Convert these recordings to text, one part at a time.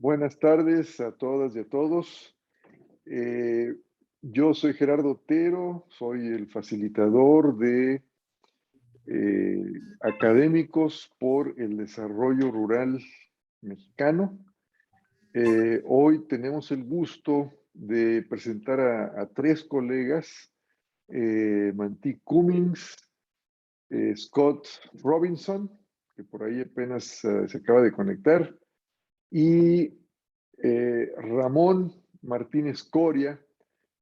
Buenas tardes a todas y a todos. Eh, yo soy Gerardo Otero, soy el facilitador de académicos por el desarrollo rural mexicano. Hoy tenemos el gusto de presentar a tres colegas, Mantí Cummings, Scott Robinson, que por ahí apenas se acaba de conectar, y Ramón Martínez Coria,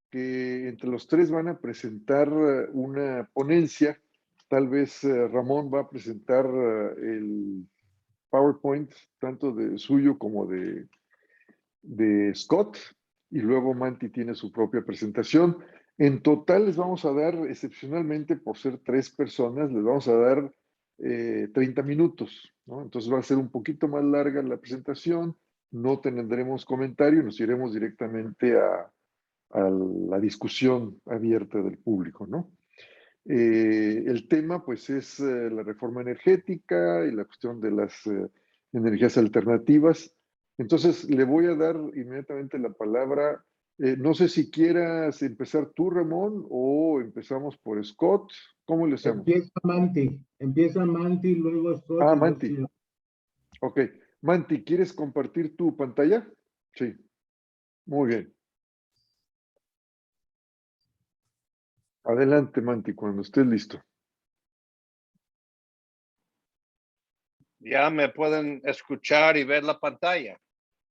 que entre los tres van a presentar una ponencia. Tal vez Ramón va a presentar el PowerPoint, tanto de suyo como de Scott, y luego Manti tiene su propia presentación. En total les vamos a dar, excepcionalmente por ser tres personas, les vamos a dar 30 minutos, ¿no? Entonces va a ser un poquito más larga la presentación, no tendremos comentario, nos iremos directamente a la discusión abierta del público, ¿no? El tema, pues, es la reforma energética y la cuestión de las energías alternativas. Entonces, le voy a dar inmediatamente la palabra. No sé si quieras empezar tú, Ramón, o empezamos por Scott. ¿Cómo le hacemos? Empieza Manti, luego Scott Ah, y luego Manti. yo. Ok. Manti, ¿quieres compartir tu pantalla? Sí. Muy bien. Adelante, Manti, cuando estés listo. Ya me pueden escuchar y ver la pantalla.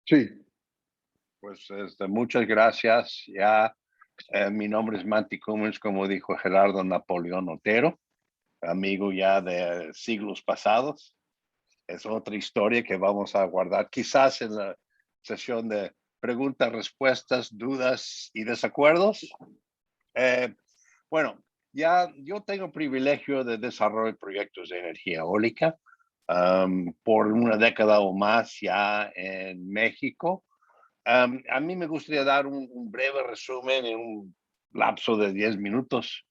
Sí. Pues muchas gracias. Ya mi nombre es Manti Cummings, como dijo Gerardo Napoleón Otero, amigo ya de siglos pasados. Es otra historia que vamos a guardar quizás en la sesión de preguntas, respuestas, dudas y desacuerdos. Bueno, ya yo tengo privilegio de desarrollar proyectos de energía eólica por una década o más ya en México. A mí me gustaría dar un breve resumen en un lapso de 10 minutos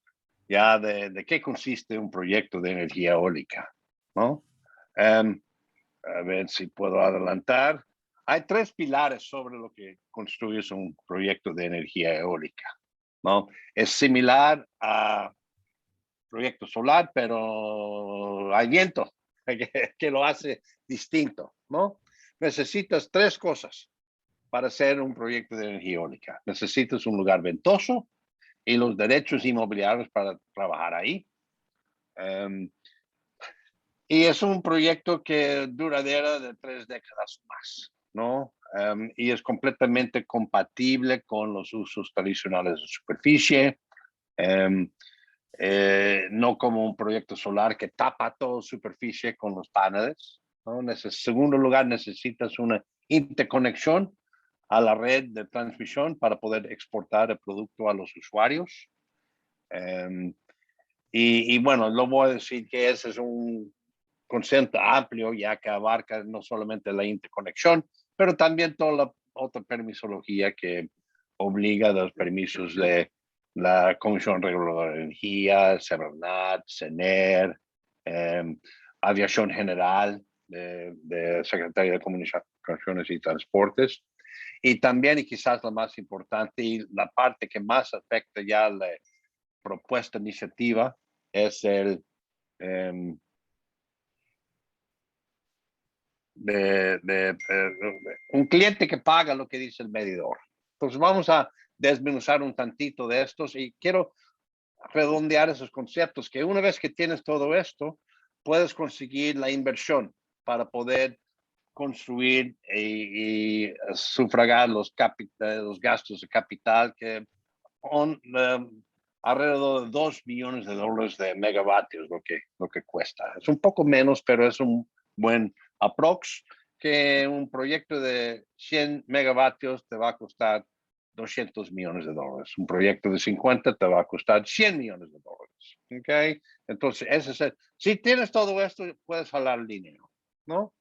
ya de qué consiste un proyecto de energía eólica, ¿no? A ver si puedo adelantar. Hay tres pilares sobre lo que construyes un proyecto de energía eólica, ¿no? Es similar a proyecto solar, pero hay viento que lo hace distinto, ¿no? Necesitas tres cosas para hacer un proyecto de energía eólica. Necesitas un lugar ventoso y los derechos inmobiliarios para trabajar ahí. Y es un proyecto que duradera de 3 décadas más, ¿no? Y es completamente compatible con los usos tradicionales de superficie. No como un proyecto solar que tapa toda superficie con los paneles, ¿no? En segundo lugar, necesitas una interconexión a la red de transmisión para poder exportar el producto a los usuarios. Y bueno, lo voy a decir que ese es un concepto amplio ya que abarca no solamente la interconexión, pero también toda la otra permisología que obliga a los permisos de la Comisión Reguladora de Energía, CERNAT, CENER, Aviación General, de Secretaría de Comunicaciones y Transportes. Y también, y quizás la más importante, y la parte que más afecta ya la propuesta iniciativa, es el un cliente que paga lo que dice el medidor. Entonces vamos a desmenuzar un tantito de estos y quiero redondear esos conceptos, que una vez que tienes todo esto, puedes conseguir la inversión para poder construir y sufragar los gastos de capital que son alrededor de $2 millones de megavatios lo que cuesta. Es un poco menos, pero es un buen aprox, que un proyecto de 100 megavatios te va a costar $200 millones. Un proyecto de 50 te va a costar $100 millones. ¿Ok? Entonces, si tienes todo esto, puedes jalar dinero, ¿no?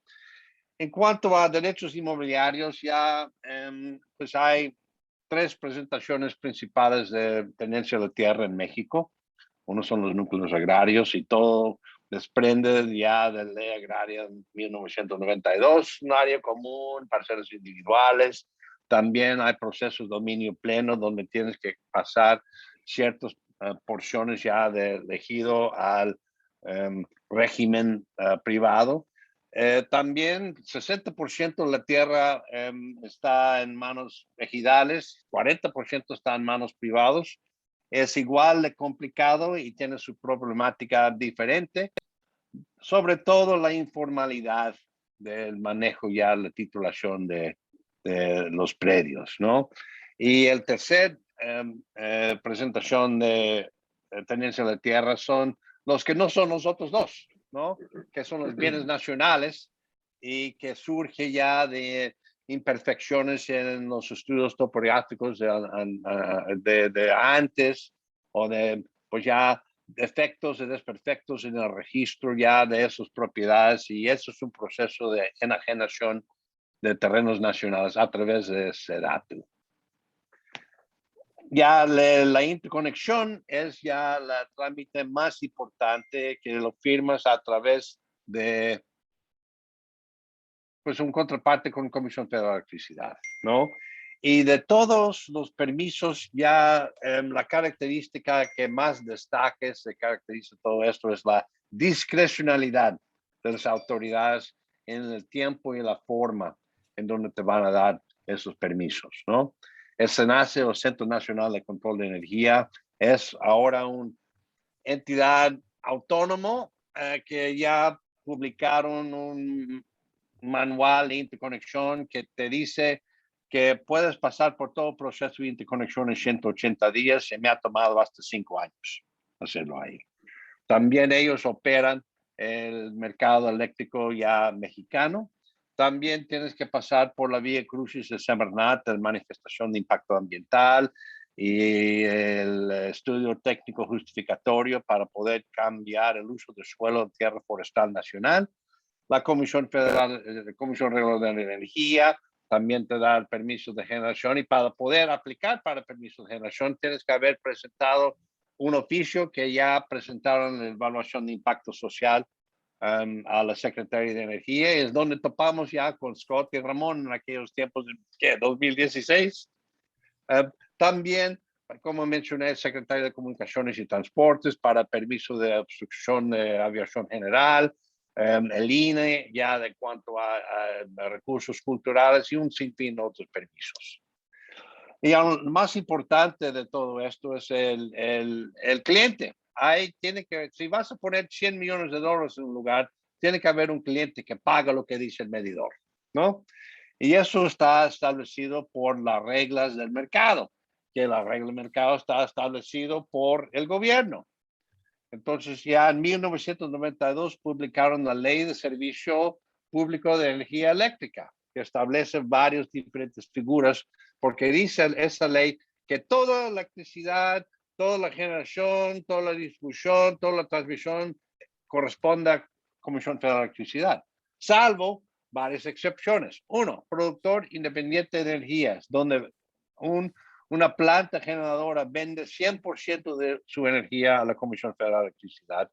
En cuanto a derechos inmobiliarios, ya pues hay tres presentaciones principales de tenencia de tierra en México. Uno son los núcleos agrarios y todo desprende ya de la ley agraria de 1992, un área común, parcelas individuales. También hay procesos de dominio pleno donde tienes que pasar ciertas porciones ya de ejido al régimen privado. También 60% de la tierra está en manos ejidales, 40% está en manos privados. Es igual de complicado y tiene su problemática diferente, sobre todo la informalidad del manejo ya, la titulación de los predios, ¿no? Y el tercer presentación de tenencia de tierra son los que no son los otros dos, ¿no? Que son los bienes nacionales y que surge ya de imperfecciones en los estudios topográficos de antes o de, pues ya, defectos y desperfectos en el registro ya de esas propiedades, y eso es un proceso de enajenación de terrenos nacionales a través de SEDATU. Ya la interconexión es ya el trámite más importante, que lo firmas a través de pues un contraparte con Comisión Federal de Electricidad, ¿no? Y de todos los permisos, ya la característica que más destaque, se caracteriza todo esto, es la discrecionalidad de las autoridades en el tiempo y la forma en donde te van a dar esos permisos, ¿no? El CENACE, o Centro Nacional de Control de Energía, es ahora una entidad autónomo que ya publicaron un manual de interconexión que te dice que puedes pasar por todo proceso de interconexión en 180 días. Se me ha tomado hasta 5 años hacerlo ahí. También ellos operan el mercado eléctrico ya mexicano. También tienes que pasar por la vía crucis de Semarnat, la manifestación de impacto ambiental y el estudio técnico justificatorio para poder cambiar el uso de suelo de tierra forestal nacional. La Comisión Federal, Comisión Reguladora de Energía, también te da el permiso de generación, y para poder aplicar para el permiso de generación tienes que haber presentado un oficio que ya presentaron en la evaluación de impacto social a la Secretaría de Energía. Es donde topamos ya con Scott y Ramón en aquellos tiempos de 2016. También, como mencioné, el secretario de Comunicaciones y Transportes para permiso de obstrucción de aviación general, el INE ya de cuanto a recursos culturales y un sinfín de otros permisos. Y lo más importante de todo esto es el cliente. Tiene que, si vas a poner $100 millones en un lugar, tiene que haber un cliente que paga lo que dice el medidor, ¿no? Y eso está establecido por las reglas del mercado, que la regla del mercado está establecido por el gobierno. Entonces ya en 1992 publicaron la Ley de Servicio Público de Energía Eléctrica, que establece varias diferentes figuras, porque dice esa ley que toda la electricidad, toda la generación, toda la distribución, toda la transmisión corresponde a Comisión Federal de Electricidad, salvo varias excepciones. Uno, productor independiente de energías, donde una planta generadora vende 100% de su energía a la Comisión Federal de Electricidad.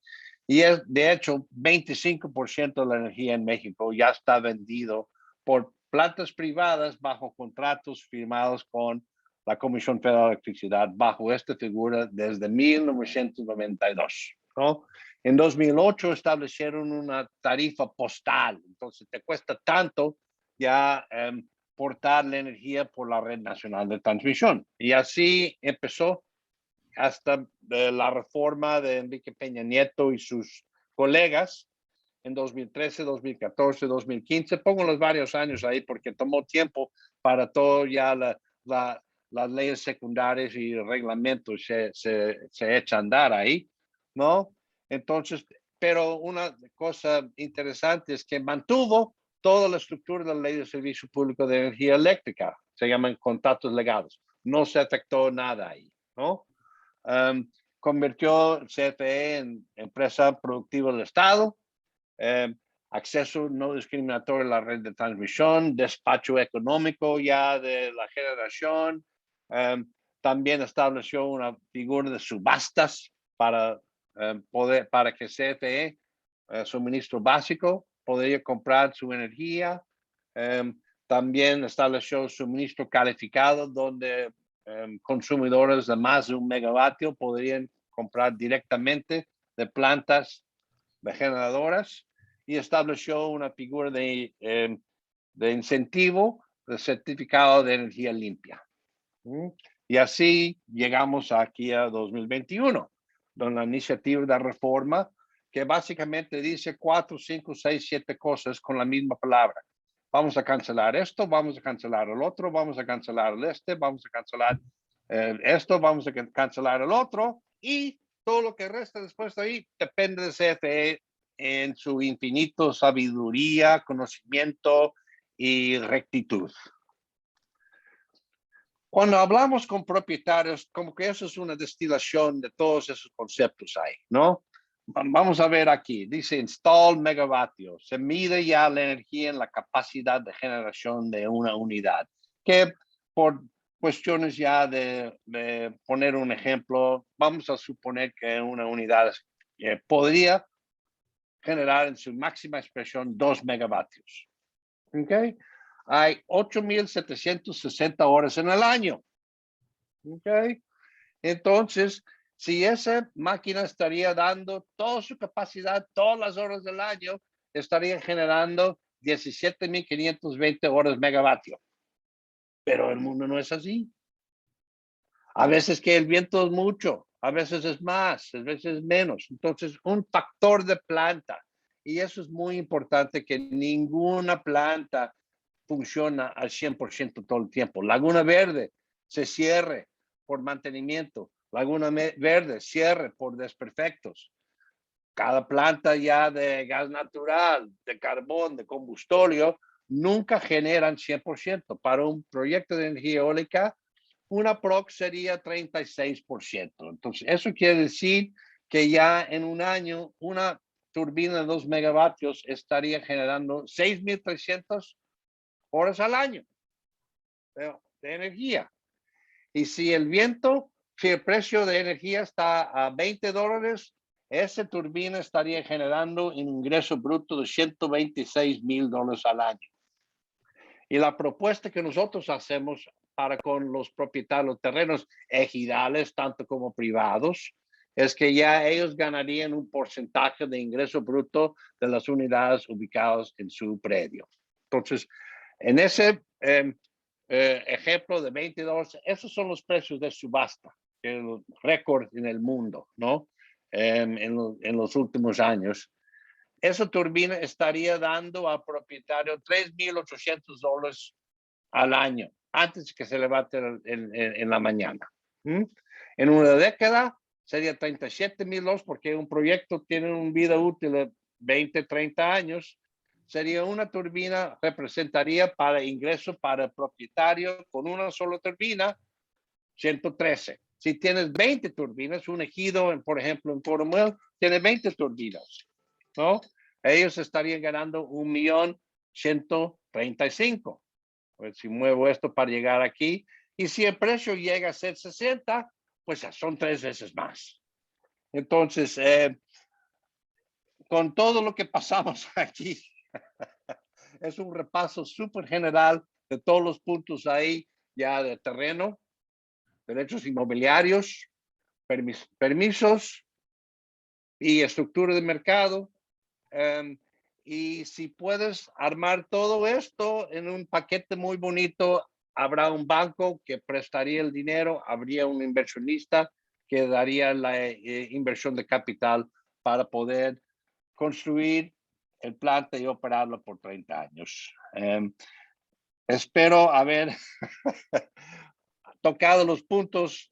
Y es, de hecho, 25% de la energía en México ya está vendido por plantas privadas bajo contratos firmados con la Comisión Federal de Electricidad bajo esta figura desde 1992, ¿no? En 2008 establecieron una tarifa postal, entonces te cuesta tanto ya portar la energía por la Red Nacional de Transmisión. Y así empezó hasta la reforma de Enrique Peña Nieto y sus colegas en 2013, 2014, 2015. Pongo los varios años ahí porque tomó tiempo para todo ya las leyes secundarias y reglamentos se echan a andar ahí, ¿no? Entonces, pero una cosa interesante es que mantuvo toda la estructura de la Ley de Servicio Público de Energía Eléctrica. Se llaman contratos legados. No se afectó nada ahí, ¿no? Convirtió CFE en empresa productiva del Estado, acceso no discriminatorio a la red de transmisión, despacho económico ya de la generación. También estableció una figura de subastas para que CFE suministro básico, podría comprar su energía. También estableció suministro calificado, donde consumidores de más de 1 megavatio podrían comprar directamente de plantas generadoras, y estableció una figura de incentivo de certificado de energía limpia. Y así llegamos aquí a 2021, donde la iniciativa de reforma, que básicamente dice 4, 5, 6, 7 cosas con la misma palabra. Vamos a cancelar esto, vamos a cancelar el otro, vamos a cancelar vamos a cancelar esto, vamos a cancelar el otro, y todo lo que resta después de ahí depende de CFE en su infinito sabiduría, conocimiento y rectitud. Cuando hablamos con propietarios, como que eso es una destilación de todos esos conceptos ahí, ¿no? Vamos a ver aquí, dice install megavatio. Se mide ya la energía en la capacidad de generación de una unidad, que por cuestiones ya de poner un ejemplo, vamos a suponer que una unidad podría generar en su máxima expresión 2 megavatios. ¿Ok? Hay 8,760 horas en el año. ¿Ok? Entonces, si esa máquina estaría dando toda su capacidad todas las horas del año, estaría generando 17,520 horas megavatio. Pero el mundo no es así. A veces que el viento es mucho, a veces es más, a veces es menos. Entonces, un factor de planta. Y eso es muy importante, que ninguna planta funciona al 100% todo el tiempo. Laguna Verde se cierre por mantenimiento. Laguna Verde cierre por desperfectos. Cada planta ya de gas natural, de carbón, de combustorio, nunca generan 100%. Para un proyecto de energía eólica, una PROC sería 36%. Entonces, eso quiere decir que ya en un año, una turbina de 2 megavatios estaría generando 6,300 horas al año de energía. Y si el viento, si el precio de energía está a $20, esa turbina estaría generando un ingreso bruto de $126,000 al año. Y la propuesta que nosotros hacemos para con los propietarios de terrenos ejidales, tanto como privados, es que ya ellos ganarían un porcentaje de ingreso bruto de las unidades ubicadas en su predio. Entonces, en ese ejemplo de $20, esos son los precios de subasta, el récord en el mundo, ¿no? En los últimos años. Esa turbina estaría dando al propietario $3,800 al año, antes que se levante en la mañana. En una década sería $37,000, porque un proyecto tiene una vida útil de 20, 30 años. Sería una turbina, representaría para ingreso para el propietario con una sola turbina, 113. Si tienes 20 turbinas, un ejido, por ejemplo, en Cozumel, tiene 20 turbinas, ¿no? Ellos estarían ganando 1,135,000. Pues si muevo esto para llegar aquí, y si el precio llega a ser 60, pues son 3 veces más. Entonces, con todo lo que pasamos aquí, es un repaso súper general de todos los puntos ahí, ya de terreno, derechos inmobiliarios, permisos y estructura de mercado. Y si puedes armar todo esto en un paquete muy bonito, habrá un banco que prestaría el dinero, habría un inversionista que daría la inversión de capital para poder construir el planta y operarlo por 30 años. Espero haber tocado los puntos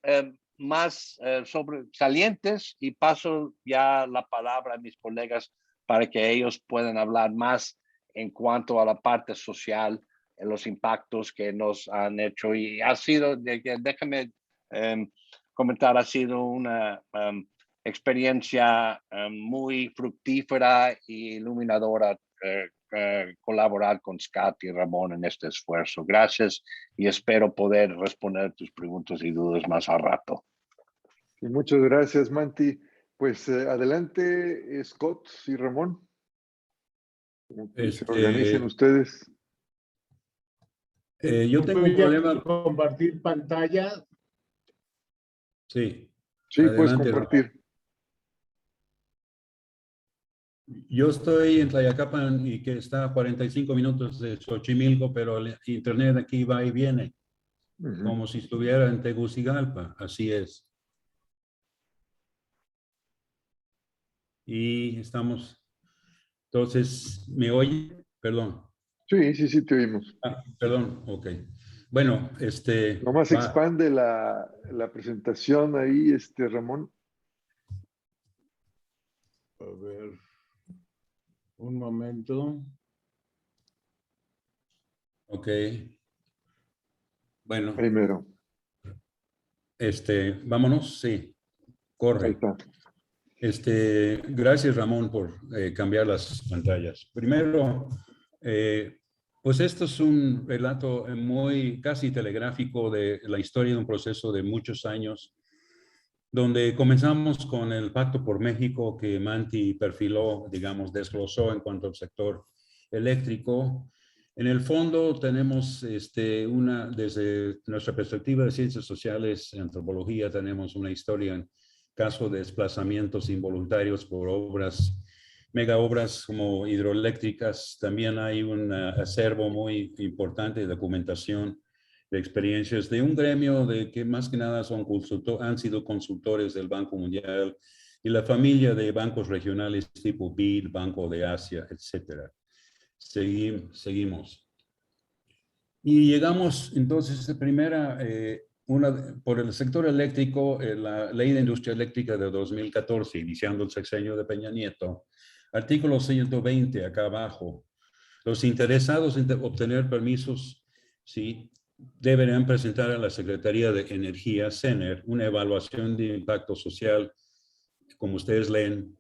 más sobresalientes, y paso ya la palabra a mis colegas para que ellos puedan hablar más en cuanto a la parte social, en los impactos que nos han hecho. Y ha sido, déjame comentar, ha sido una experiencia muy fructífera y iluminadora colaborar con Scott y Ramón en este esfuerzo. Gracias, y espero poder responder tus preguntas y dudas más al rato. Y muchas gracias, Manti. Pues adelante, Scott y Ramón. Como que se organicen ustedes. Yo tengo un Voy a problema. compartir pantalla. Sí. Sí, puedes Adelante, Ramón. compartir. Yo estoy en Tlayacapan y que está a 45 minutos de Xochimilco, pero el internet aquí va y viene, Ujú. como si estuviera en Tegucigalpa. Así es. Y estamos, entonces, ¿me oye? Perdón. Sí, te oímos. Perdón, ok. Bueno, Nomás va. expande la presentación ahí, Ramón. A ver, un momento. Ok. Bueno, Primero. vámonos, sí, Ahí corre. está. Gracias, Ramón, por cambiar las pantallas. Primero, pues esto es un relato muy casi telegráfico de la historia de un proceso de muchos años, donde comenzamos con el Pacto por México que Manti perfiló, digamos, desglosó en cuanto al sector eléctrico. En el fondo tenemos desde nuestra perspectiva de ciencias sociales, antropología, tenemos una historia en caso de desplazamientos involuntarios por obras, mega obras como hidroeléctricas. También hay un acervo muy importante de documentación de experiencias de un gremio de que más que nada han sido consultores del Banco Mundial y la familia de bancos regionales tipo BID, Banco de Asia, etcétera. Seguimos. Y llegamos entonces primera, por el sector eléctrico, la Ley de Industria Eléctrica de 2014, iniciando el sexenio de Peña Nieto, artículo 120 acá abajo. Los interesados en obtener permisos, ¿sí?, deberán presentar a la Secretaría de Energía, CENER, una evaluación de impacto social, como ustedes leen,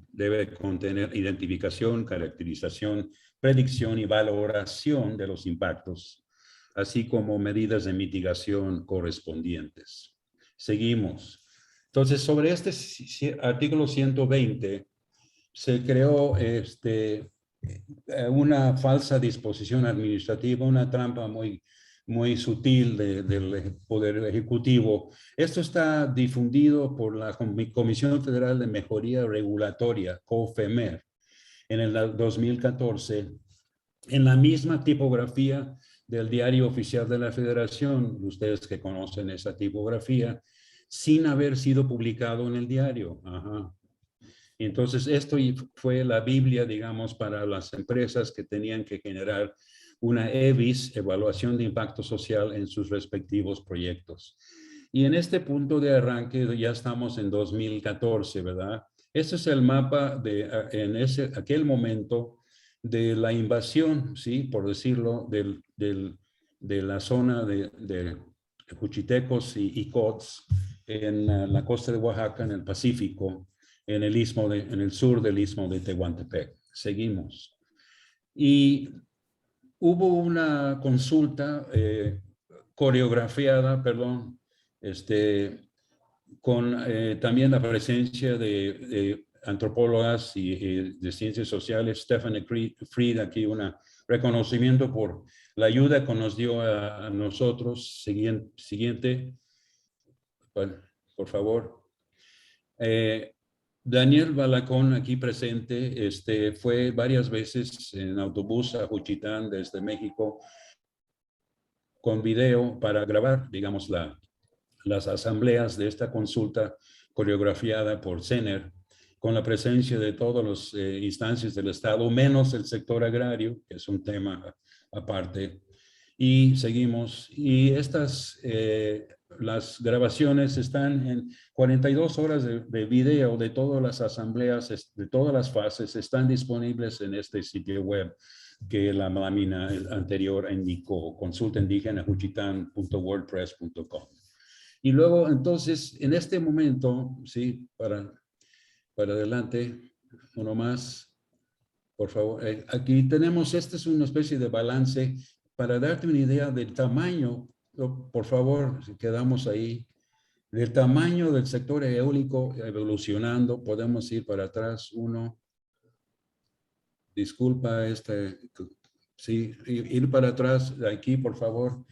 debe contener identificación, caracterización, predicción y valoración de los impactos, así como medidas de mitigación correspondientes. Seguimos. Entonces, sobre este artículo 120, se creó una falsa disposición administrativa, una trampa muy sutil del Poder Ejecutivo. Esto está difundido por la Comisión Federal de Mejoría Regulatoria, COFEMER, en el 2014, en la misma tipografía del Diario Oficial de la Federación, ustedes que conocen esa tipografía, sin haber sido publicado en el diario. Ajá. Entonces, esto fue la Biblia, digamos, para las empresas que tenían que generar una EBIS, Evaluación de Impacto Social, en sus respectivos proyectos. Y en este punto de arranque ya estamos en 2014, ¿verdad? Este es el mapa en aquel momento de la invasión, ¿sí?, por decirlo, de la zona de Juchitecos y Cots en la costa de Oaxaca, en el Pacífico, en el sur del istmo de Tehuantepec. Seguimos. Y hubo una consulta coreografiada, perdón, con también la presencia de antropólogas y de ciencias sociales. Stephanie Fried, aquí un reconocimiento por la ayuda que nos dio a nosotros. Siguiente, por favor. Daniel Balacón, aquí presente, fue varias veces en autobús a Juchitán desde México con video para grabar, digamos, las asambleas de esta consulta coreografiada por CENER, con la presencia de todas las instancias del Estado, menos el sector agrario, que es un tema aparte. Y seguimos. Y las grabaciones están en 42 horas de video de todas las asambleas, de todas las fases, están disponibles en este sitio web que la lámina anterior indicó, consultaindígenajuchitán.wordpress.com. Y luego, entonces, en este momento, sí, para adelante, uno más, por favor. Aquí tenemos, esta es una especie de balance para darte una idea del tamaño, por favor, si quedamos ahí, del tamaño del sector eólico evolucionando. Podemos ir para atrás, uno. disculpa, sí, ir para atrás de aquí, por favor.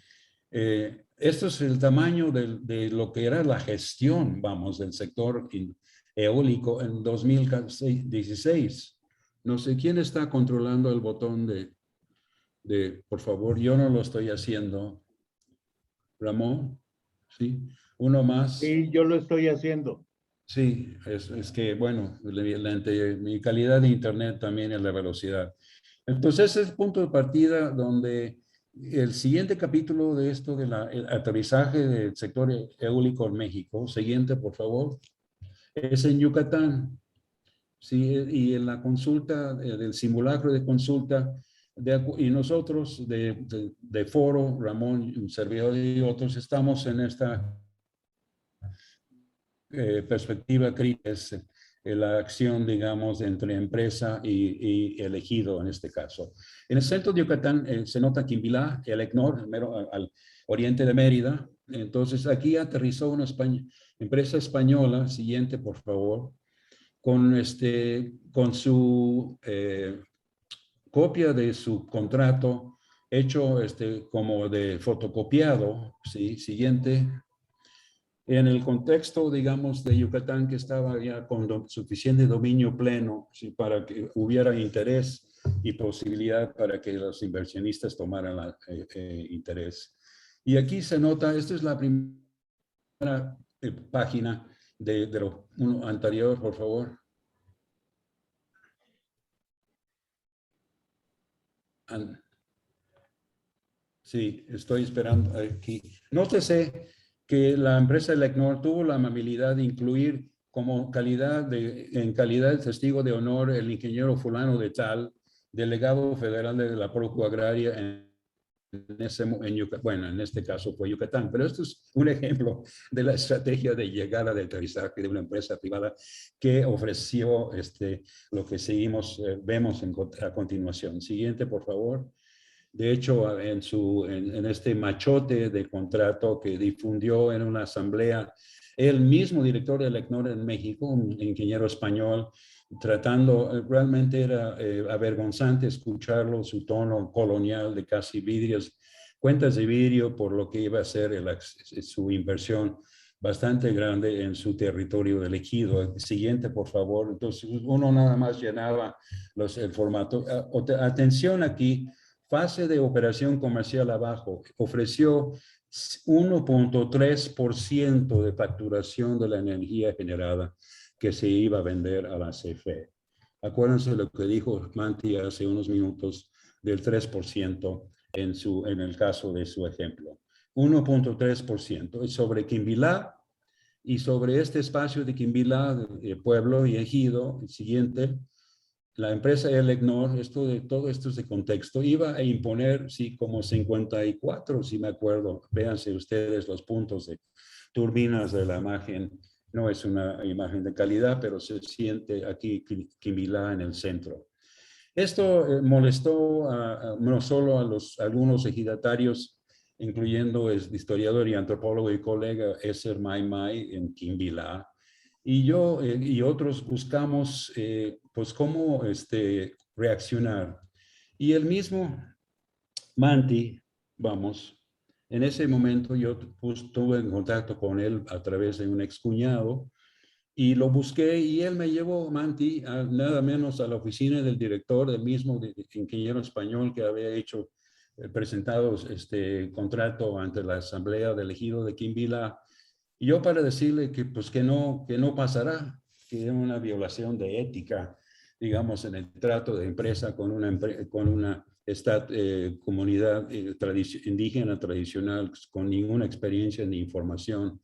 Esto es el tamaño de lo que era la gestión, vamos, del sector eólico en 2016. No sé quién está controlando el botón por favor, yo no lo estoy haciendo. Ramón, sí, uno más. Sí, yo lo estoy haciendo. Sí, es que, bueno, mi calidad de internet también es la velocidad. Entonces, ese es el punto de partida donde el siguiente capítulo de esto del aterrizaje del sector eólico en México, siguiente, por favor, es en Yucatán. Sí, y en la consulta, del simulacro de consulta, y nosotros de Foro, Ramón, un servidor y otros, estamos en esta perspectiva crítica, es la acción, digamos, entre empresa y elegido en este caso. En el centro de Yucatán se nota Quimbilá, el ECNOR, al oriente de Mérida. Entonces, aquí aterrizó una empresa española, siguiente, por favor, con su copia de su contrato hecho como de fotocopiado, ¿sí? Siguiente. En el contexto, digamos, de Yucatán, que estaba ya con suficiente dominio pleno, ¿sí? Para que hubiera interés y posibilidad para que los inversionistas tomaran interés. Y aquí se nota, esta es la primera página de lo anterior, por favor. Sí, estoy esperando aquí. Nótese que la empresa Elecnor tuvo la amabilidad de incluir como en calidad de testigo de honor el ingeniero fulano de tal, delegado federal de la Procuraduría Agraria en este caso fue Yucatán, pero esto es un ejemplo de la estrategia de llegada de aterrizaje de una empresa privada que ofreció lo que vemos a continuación. Siguiente, por favor. De hecho, en este machote de contrato que difundió en una asamblea, el mismo director de Elecnor en México, un ingeniero español, realmente era avergonzante escucharlo, su tono colonial de casi cuentas de vidrio, por lo que iba a ser su inversión bastante grande en su territorio de elegido. Siguiente, por favor. Entonces, uno nada más llenaba el formato. Atención aquí. Fase de operación comercial abajo, ofreció 1.3% de facturación de la energía generada que se iba a vender a la CFE. Acuérdense de lo que dijo Manti hace unos minutos del 3% en el caso de su ejemplo. 1.3%. Sobre Quimbilá y sobre este espacio de Quimbilá, pueblo y ejido, el siguiente, la empresa Elecnor, todo esto es de contexto, iba a imponer, sí, como 54, si me acuerdo. Véanse ustedes los puntos de turbinas de la imagen. No es una imagen de calidad, pero se siente aquí Quimbilá en el centro. Esto molestó no solo a algunos ejidatarios, incluyendo el historiador y antropólogo y colega Eser Maimai en Quimbilá, y yo y otros buscamos pues cómo reaccionar. Y el mismo Manti, vamos, en ese momento yo estuve en contacto con él a través de un excuñado y lo busqué y él me llevó, Manti, nada menos a la oficina del director, del mismo ingeniero español que había hecho, presentado contrato ante la asamblea del ejido de Quimbilá. Y yo para decirle que, pues, que no pasará, que es una violación de ética, digamos, en el trato de empresa con una comunidad indígena tradicional con ninguna experiencia ni información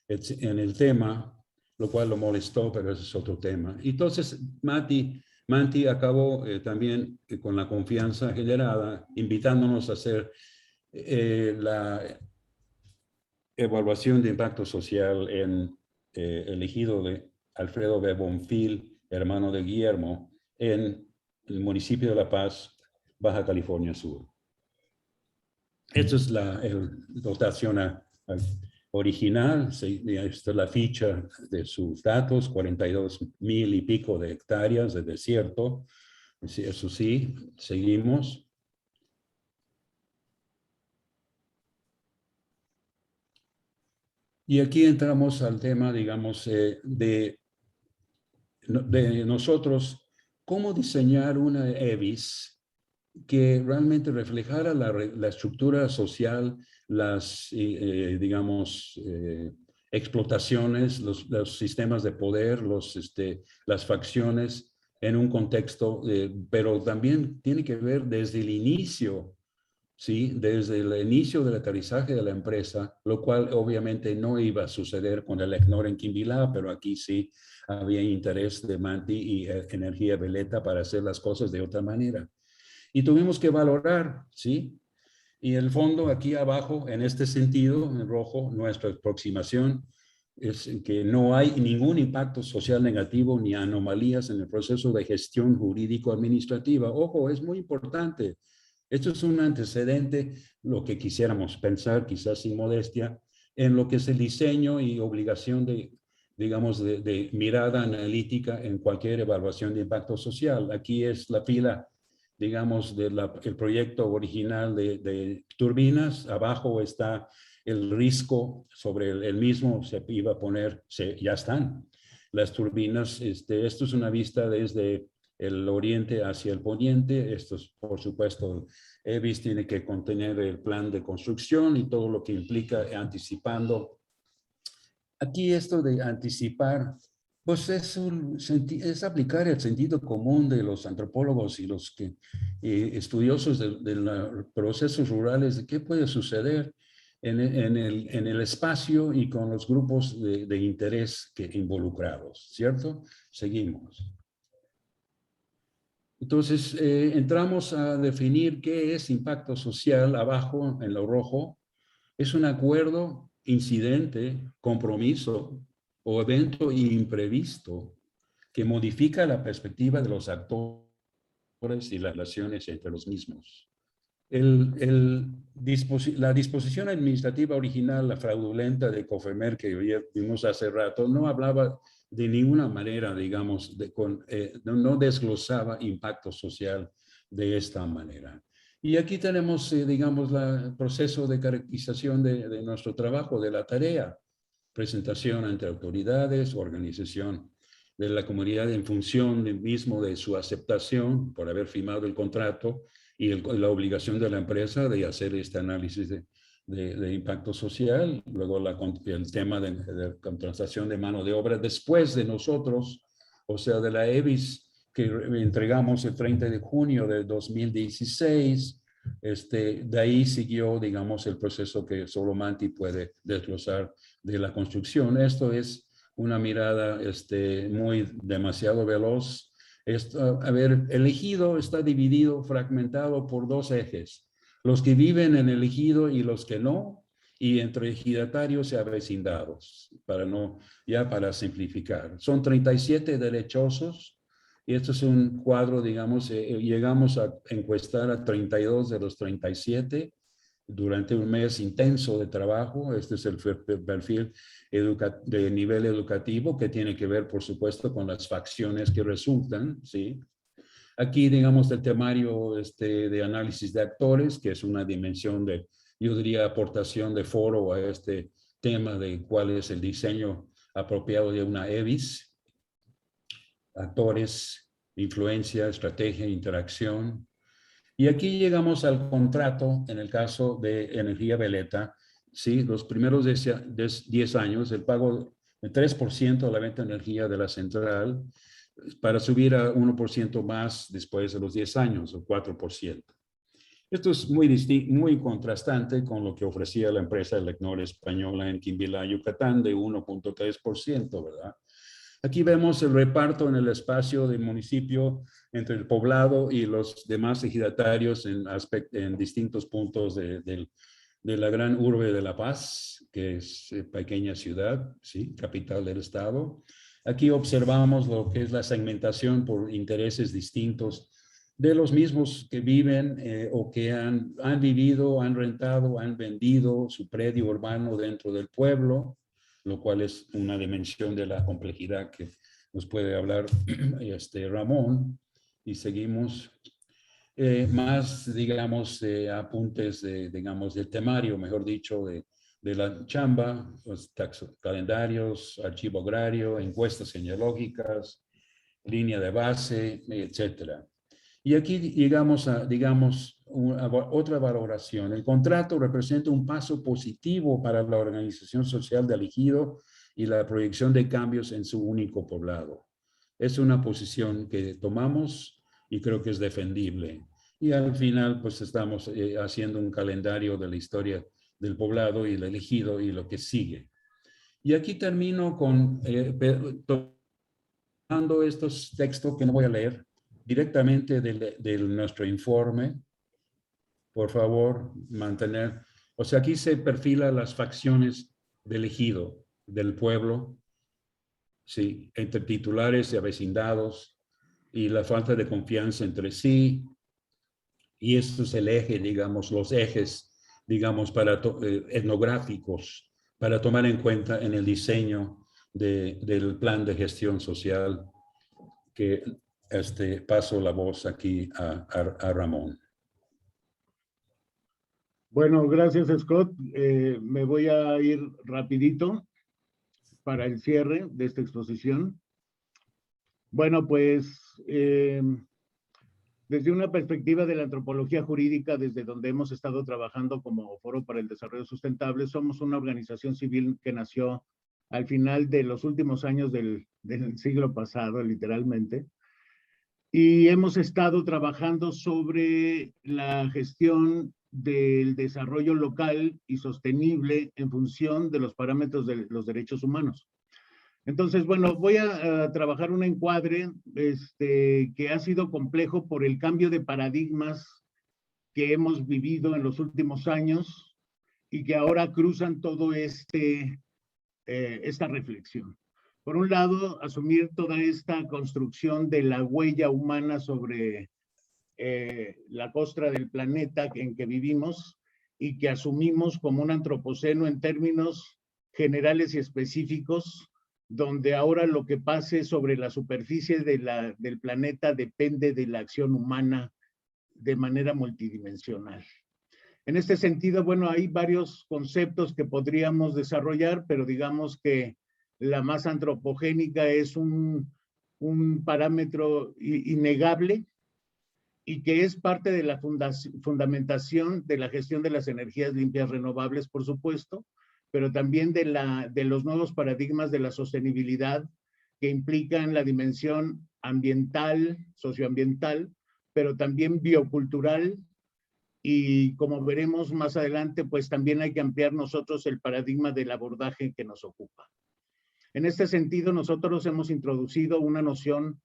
en el tema, lo cual lo molestó, pero ese es otro tema. Entonces, Manti acabó también con la confianza generada, invitándonos a hacer la evaluación de impacto social en el ejido de Alfredo B. Bonfil, hermano de Guillermo, en el municipio de La Paz, Baja California Sur. Esta es la dotación original. Esta es la ficha de sus datos, 42,000 y pico de hectáreas de desierto, Sí, eso sí, seguimos. Y aquí entramos al tema, digamos, de nosotros, cómo diseñar una EBIS que realmente reflejara la estructura social, las, digamos, explotaciones, los sistemas de poder, las facciones en un contexto, pero también tiene que ver desde el inicio, ¿sí? Desde el inicio del aterrizaje de la empresa, lo cual obviamente no iba a suceder con el ECNOR en Quimbilá, pero aquí sí había interés de Manti y Energía Veleta para hacer las cosas de otra manera. Y tuvimos que valorar, ¿sí? Y el fondo aquí abajo, en este sentido, en rojo, nuestra aproximación es que no hay ningún impacto social negativo ni anomalías en el proceso de gestión jurídico-administrativa. Ojo, es muy importante. Esto es un antecedente, lo que quisiéramos pensar, quizás sin modestia, en lo que es el diseño y obligación de, digamos, de mirada analítica en cualquier evaluación de impacto social. Aquí es la fila, digamos, del proyecto original de turbinas. Abajo está el risco sobre el mismo, se iba a poner, ya están las turbinas. Esto es una vista desde el oriente hacia el poniente. Esto es, por supuesto, EBIS tiene que contener el plan de construcción y todo lo que implica anticipando. Aquí esto de anticipar, pues es aplicar el sentido común de los antropólogos y los que, estudiosos de los procesos rurales, de qué puede suceder en el espacio y con los grupos de interés involucrados, ¿cierto? Seguimos. Entonces, entramos a definir qué es impacto social abajo en lo rojo. Es un acuerdo, incidente, compromiso o evento imprevisto que modifica la perspectiva de los actores y las relaciones entre los mismos. La disposición administrativa original, la fraudulenta de COFEMER que vimos hace rato, no hablaba de ninguna manera, digamos, no desglosaba impacto social de esta manera. Y aquí tenemos, digamos, el proceso de caracterización de nuestro trabajo, de la tarea, presentación ante autoridades, organización de la comunidad en función mismo de su aceptación por haber firmado el contrato y la obligación de la empresa de hacer este análisis de impacto social. Luego el tema de contratación de mano de obra después de nosotros, o sea, de la EBIS que entregamos el 30 de junio de 2016. De ahí siguió, digamos, el proceso que solo Manti puede desglosar de la construcción. Esto es una mirada demasiado veloz. El ejido está dividido, fragmentado por dos ejes. Los que viven en el ejido y los que no, y entre ejidatarios y avecindados, para simplificar. Son 37 derechosos, y esto es un cuadro, digamos, llegamos a encuestar a 32 de los 37 durante un mes intenso de trabajo. Este es el perfil de nivel educativo que tiene que ver, por supuesto, con las facciones que resultan, ¿sí? Aquí, digamos, el temario de análisis de actores, que es una dimensión de, yo diría, aportación de foro a este tema de cuál es el diseño apropiado de una EBIS. Actores, influencia, estrategia, interacción. Y aquí llegamos al contrato, en el caso de Energía Veleta, ¿sí? Los primeros 10 años, el pago del 3% de la venta de energía de la central, para subir a 1% más después de los 10 años, o 4%. Esto es muy contrastante con lo que ofrecía la empresa Elecnor española en Quimbilá, Yucatán, de 1.3%, ¿verdad? Aquí vemos el reparto en el espacio del municipio entre el poblado y los demás ejidatarios en distintos puntos de la gran urbe de La Paz, que es pequeña ciudad, ¿sí? Capital del estado. Aquí observamos lo que es la segmentación por intereses distintos de los mismos que viven o que han vivido, han rentado, han vendido su predio urbano dentro del pueblo, lo cual es una dimensión de la complejidad que nos puede hablar Ramón. y seguimos. Más, digamos, apuntes, digamos, del temario, mejor dicho, de la chamba, los calendarios, archivo agrario, encuestas genealógicas, línea de base, etcétera. Y aquí llegamos a, digamos, otra valoración. El contrato representa un paso positivo para la organización social del ejido y la proyección de cambios en su único poblado. Es una posición que tomamos y creo que es defendible. Y al final, pues estamos haciendo un calendario de la historia del poblado y el ejido y lo que sigue. Y aquí termino con tomando estos textos que no voy a leer directamente de nuestro informe. Por favor, mantener. O sea, aquí se perfilan las facciones del ejido, del pueblo, sí, entre titulares y avecindados, y la falta de confianza entre sí. Y esto es el eje, digamos, los ejes, digamos, etnográficos, para tomar en cuenta en el diseño del plan de gestión social, que paso la voz aquí a Ramón. Bueno, gracias, Scott. Me voy a ir rapidito para el cierre de esta exposición. Bueno, pues desde una perspectiva de la antropología jurídica, desde donde hemos estado trabajando como Foro para el Desarrollo Sustentable, somos una organización civil que nació al final de los últimos años del siglo pasado, literalmente, y hemos estado trabajando sobre la gestión del desarrollo local y sostenible en función de los parámetros de los derechos humanos. Entonces, bueno, voy a trabajar un encuadre que ha sido complejo por el cambio de paradigmas que hemos vivido en los últimos años y que ahora cruzan todo esta reflexión. Por un lado, asumir toda esta construcción de la huella humana sobre la costra del planeta en que vivimos y que asumimos como un antropoceno en términos generales y específicos, donde ahora lo que pase sobre la superficie del planeta depende de la acción humana de manera multidimensional. En este sentido, bueno, hay varios conceptos que podríamos desarrollar, pero digamos que la más antropogénica es un parámetro innegable y que es parte de la fundamentación de la gestión de las energías limpias renovables, por supuesto, pero también de los nuevos paradigmas de la sostenibilidad que implican la dimensión ambiental, socioambiental, pero también biocultural, y como veremos más adelante, pues también hay que ampliar nosotros el paradigma del abordaje que nos ocupa. En este sentido, nosotros hemos introducido una noción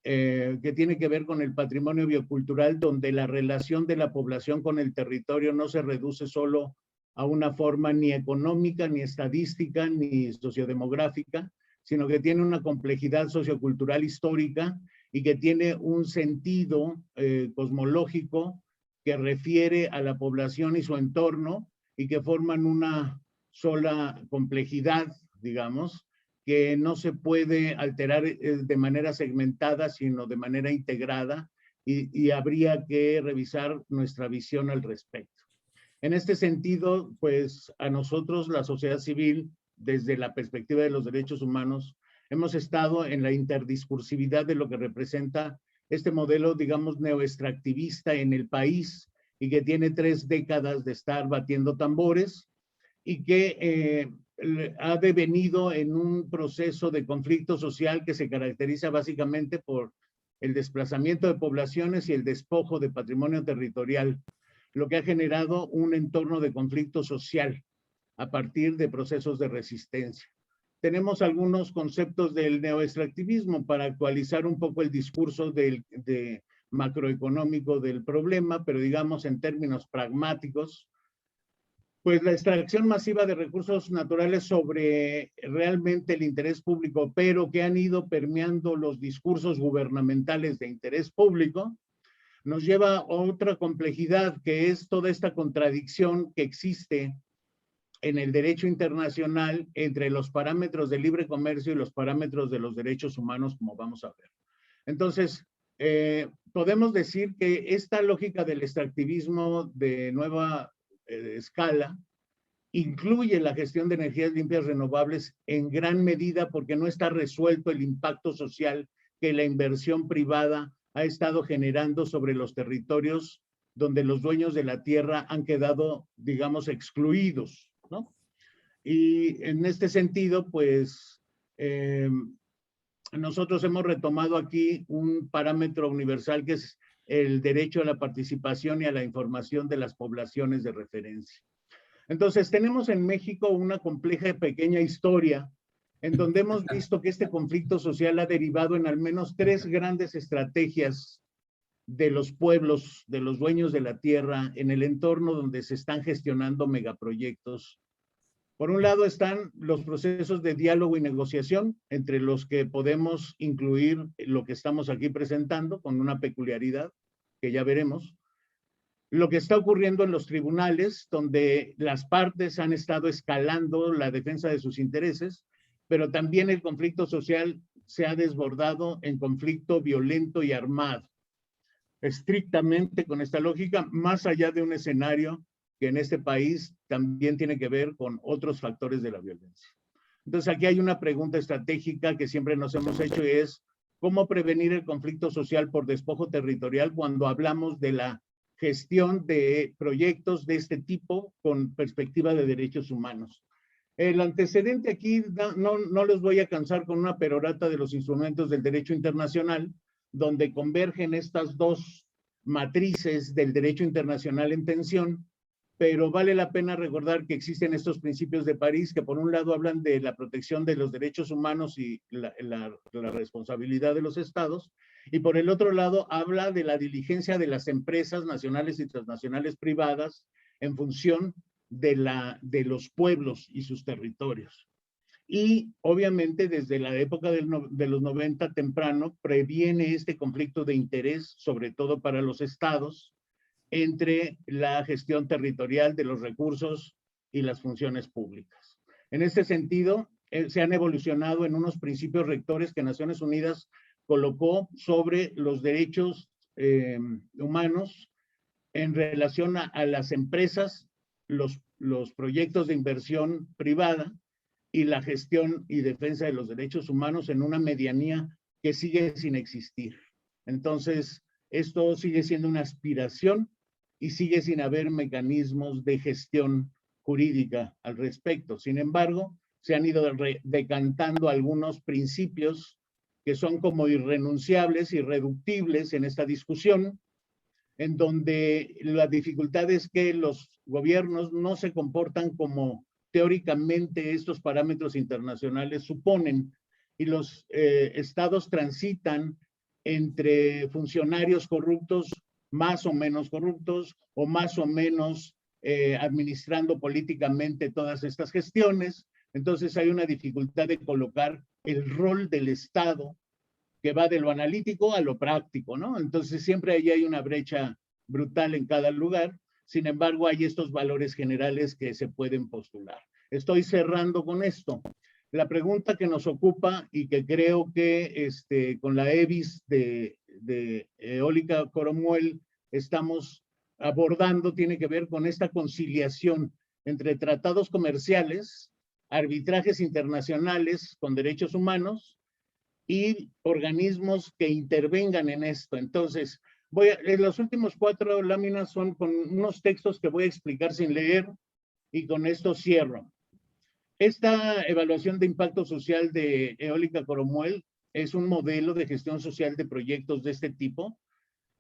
que tiene que ver con el patrimonio biocultural, donde la relación de la población con el territorio no se reduce solo a una forma ni económica, ni estadística, ni sociodemográfica, sino que tiene una complejidad sociocultural histórica y que tiene un sentido cosmológico que refiere a la población y su entorno y que forman una sola complejidad, digamos, que no se puede alterar de manera segmentada, sino de manera integrada, y habría que revisar nuestra visión al respecto. En este sentido, pues a nosotros, la sociedad civil, desde la perspectiva de los derechos humanos, hemos estado en la interdiscursividad de lo que representa este modelo, digamos, neoextractivista en el país y que tiene 3 décadas de estar batiendo tambores y que ha devenido en un proceso de conflicto social que se caracteriza básicamente por el desplazamiento de poblaciones y el despojo de patrimonio territorial, lo que ha generado un entorno de conflicto social a partir de procesos de resistencia. Tenemos algunos conceptos del neoextractivismo para actualizar un poco el discurso macroeconómico del problema, pero digamos en términos pragmáticos, pues la extracción masiva de recursos naturales sobre realmente el interés público, pero que han ido permeando los discursos gubernamentales de interés público, nos lleva a otra complejidad, que es toda esta contradicción que existe en el derecho internacional entre los parámetros de libre comercio y los parámetros de los derechos humanos, como vamos a ver. Entonces, podemos decir que esta lógica del extractivismo de nueva escala incluye la gestión de energías limpias renovables en gran medida porque no está resuelto el impacto social que la inversión privada ha estado generando sobre los territorios donde los dueños de la tierra han quedado, digamos, excluidos, ¿no? Y en este sentido, pues, nosotros hemos retomado aquí un parámetro universal que es el derecho a la participación y a la información de las poblaciones de referencia. Entonces, tenemos en México una compleja y pequeña historia en donde hemos visto que este conflicto social ha derivado en al menos 3 grandes estrategias de los pueblos, de los dueños de la tierra, en el entorno donde se están gestionando megaproyectos. Por un lado están los procesos de diálogo y negociación, entre los que podemos incluir lo que estamos aquí presentando, con una peculiaridad que ya veremos. Lo que está ocurriendo en los tribunales, donde las partes han estado escalando la defensa de sus intereses, pero también el conflicto social se ha desbordado en conflicto violento y armado. Estrictamente con esta lógica, más allá de un escenario que en este país también tiene que ver con otros factores de la violencia. Entonces aquí hay una pregunta estratégica que siempre nos hemos hecho y es ¿cómo prevenir el conflicto social por despojo territorial cuando hablamos de la gestión de proyectos de este tipo con perspectiva de derechos humanos? El antecedente aquí, no les voy a cansar con una perorata de los instrumentos del derecho internacional, donde convergen estas dos matrices del derecho internacional en tensión, pero vale la pena recordar que existen estos principios de París que por un lado hablan de la protección de los derechos humanos y la responsabilidad de los estados, y por el otro lado habla de la diligencia de las empresas nacionales y transnacionales privadas en función de los pueblos y sus territorios. Y obviamente desde la época de los 90 temprano previene este conflicto de interés, sobre todo para los estados, entre la gestión territorial de los recursos y las funciones públicas. En este sentido, se han evolucionado en unos principios rectores que Naciones Unidas colocó sobre los derechos humanos en relación a las empresas, los proyectos de inversión privada y la gestión y defensa de los derechos humanos en una medianía que sigue sin existir. Entonces, esto sigue siendo una aspiración y sigue sin haber mecanismos de gestión jurídica al respecto. Sin embargo, se han ido decantando algunos principios que son como irrenunciables, irreductibles en esta discusión, en donde la dificultad es que los gobiernos no se comportan como teóricamente estos parámetros internacionales suponen, y los estados transitan entre funcionarios corruptos, más o menos corruptos, o más o menos administrando políticamente todas estas gestiones. Entonces hay una dificultad de colocar el rol del Estado que va de lo analítico a lo práctico, ¿no? Entonces siempre ahí hay una brecha brutal en cada lugar. Sin embargo, hay estos valores generales que se pueden postular. Estoy cerrando con esto. La pregunta que nos ocupa y que creo que con la EBIS de Eólica Coromuel estamos abordando tiene que ver con esta conciliación entre tratados comerciales, arbitrajes internacionales con derechos humanos y organismos que intervengan en esto. Entonces, los últimos 4 láminas son con unos textos que voy a explicar sin leer y con esto cierro. Esta evaluación de impacto social de Eólica Coromuel es un modelo de gestión social de proyectos de este tipo,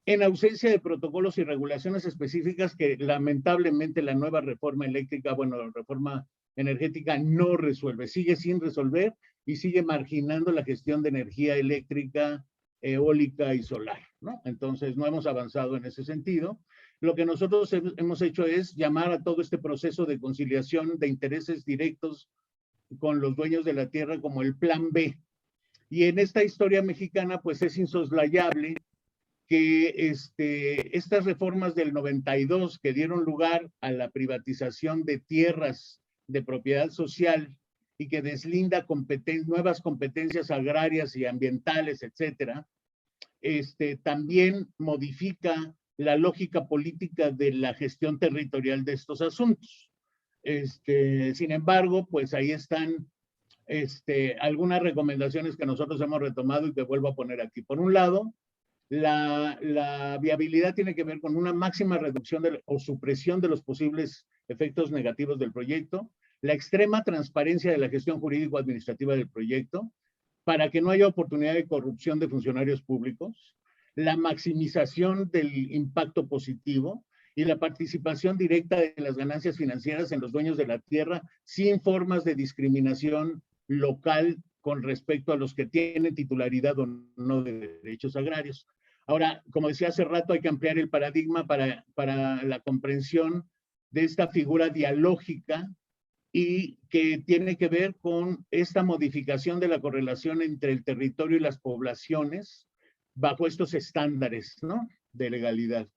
en ausencia de protocolos y regulaciones específicas que lamentablemente la nueva reforma eléctrica, la reforma energética no resuelve, sigue sin resolver y sigue marginando la gestión de energía eléctrica, eólica y solar, ¿no? Entonces no hemos avanzado en ese sentido. Lo que nosotros hemos hecho es llamar a todo este proceso de conciliación de intereses directos con los dueños de la tierra como el plan B. Y en esta historia mexicana, pues es insoslayable que estas reformas del 92 que dieron lugar a la privatización de tierras de propiedad social y que deslinda nuevas competencias agrarias y ambientales, etcétera, también modifica la lógica política de la gestión territorial de estos asuntos. Sin embargo, pues ahí están algunas recomendaciones que nosotros hemos retomado y que vuelvo a poner aquí. Por un lado, la viabilidad tiene que ver con una máxima reducción o supresión de los posibles efectos negativos del proyecto, la extrema transparencia de la gestión jurídico-administrativa del proyecto, para que no haya oportunidad de corrupción de funcionarios públicos, la maximización del impacto positivo y la participación directa de las ganancias financieras en los dueños de la tierra sin formas de discriminación local con respecto a los que tienen titularidad o no de derechos agrarios. Ahora, como decía hace rato, hay que ampliar el paradigma para la comprensión de esta figura dialógica y que tiene que ver con esta modificación de la correlación entre el territorio y las poblaciones bajo estos estándares, ¿no?, de legalidad.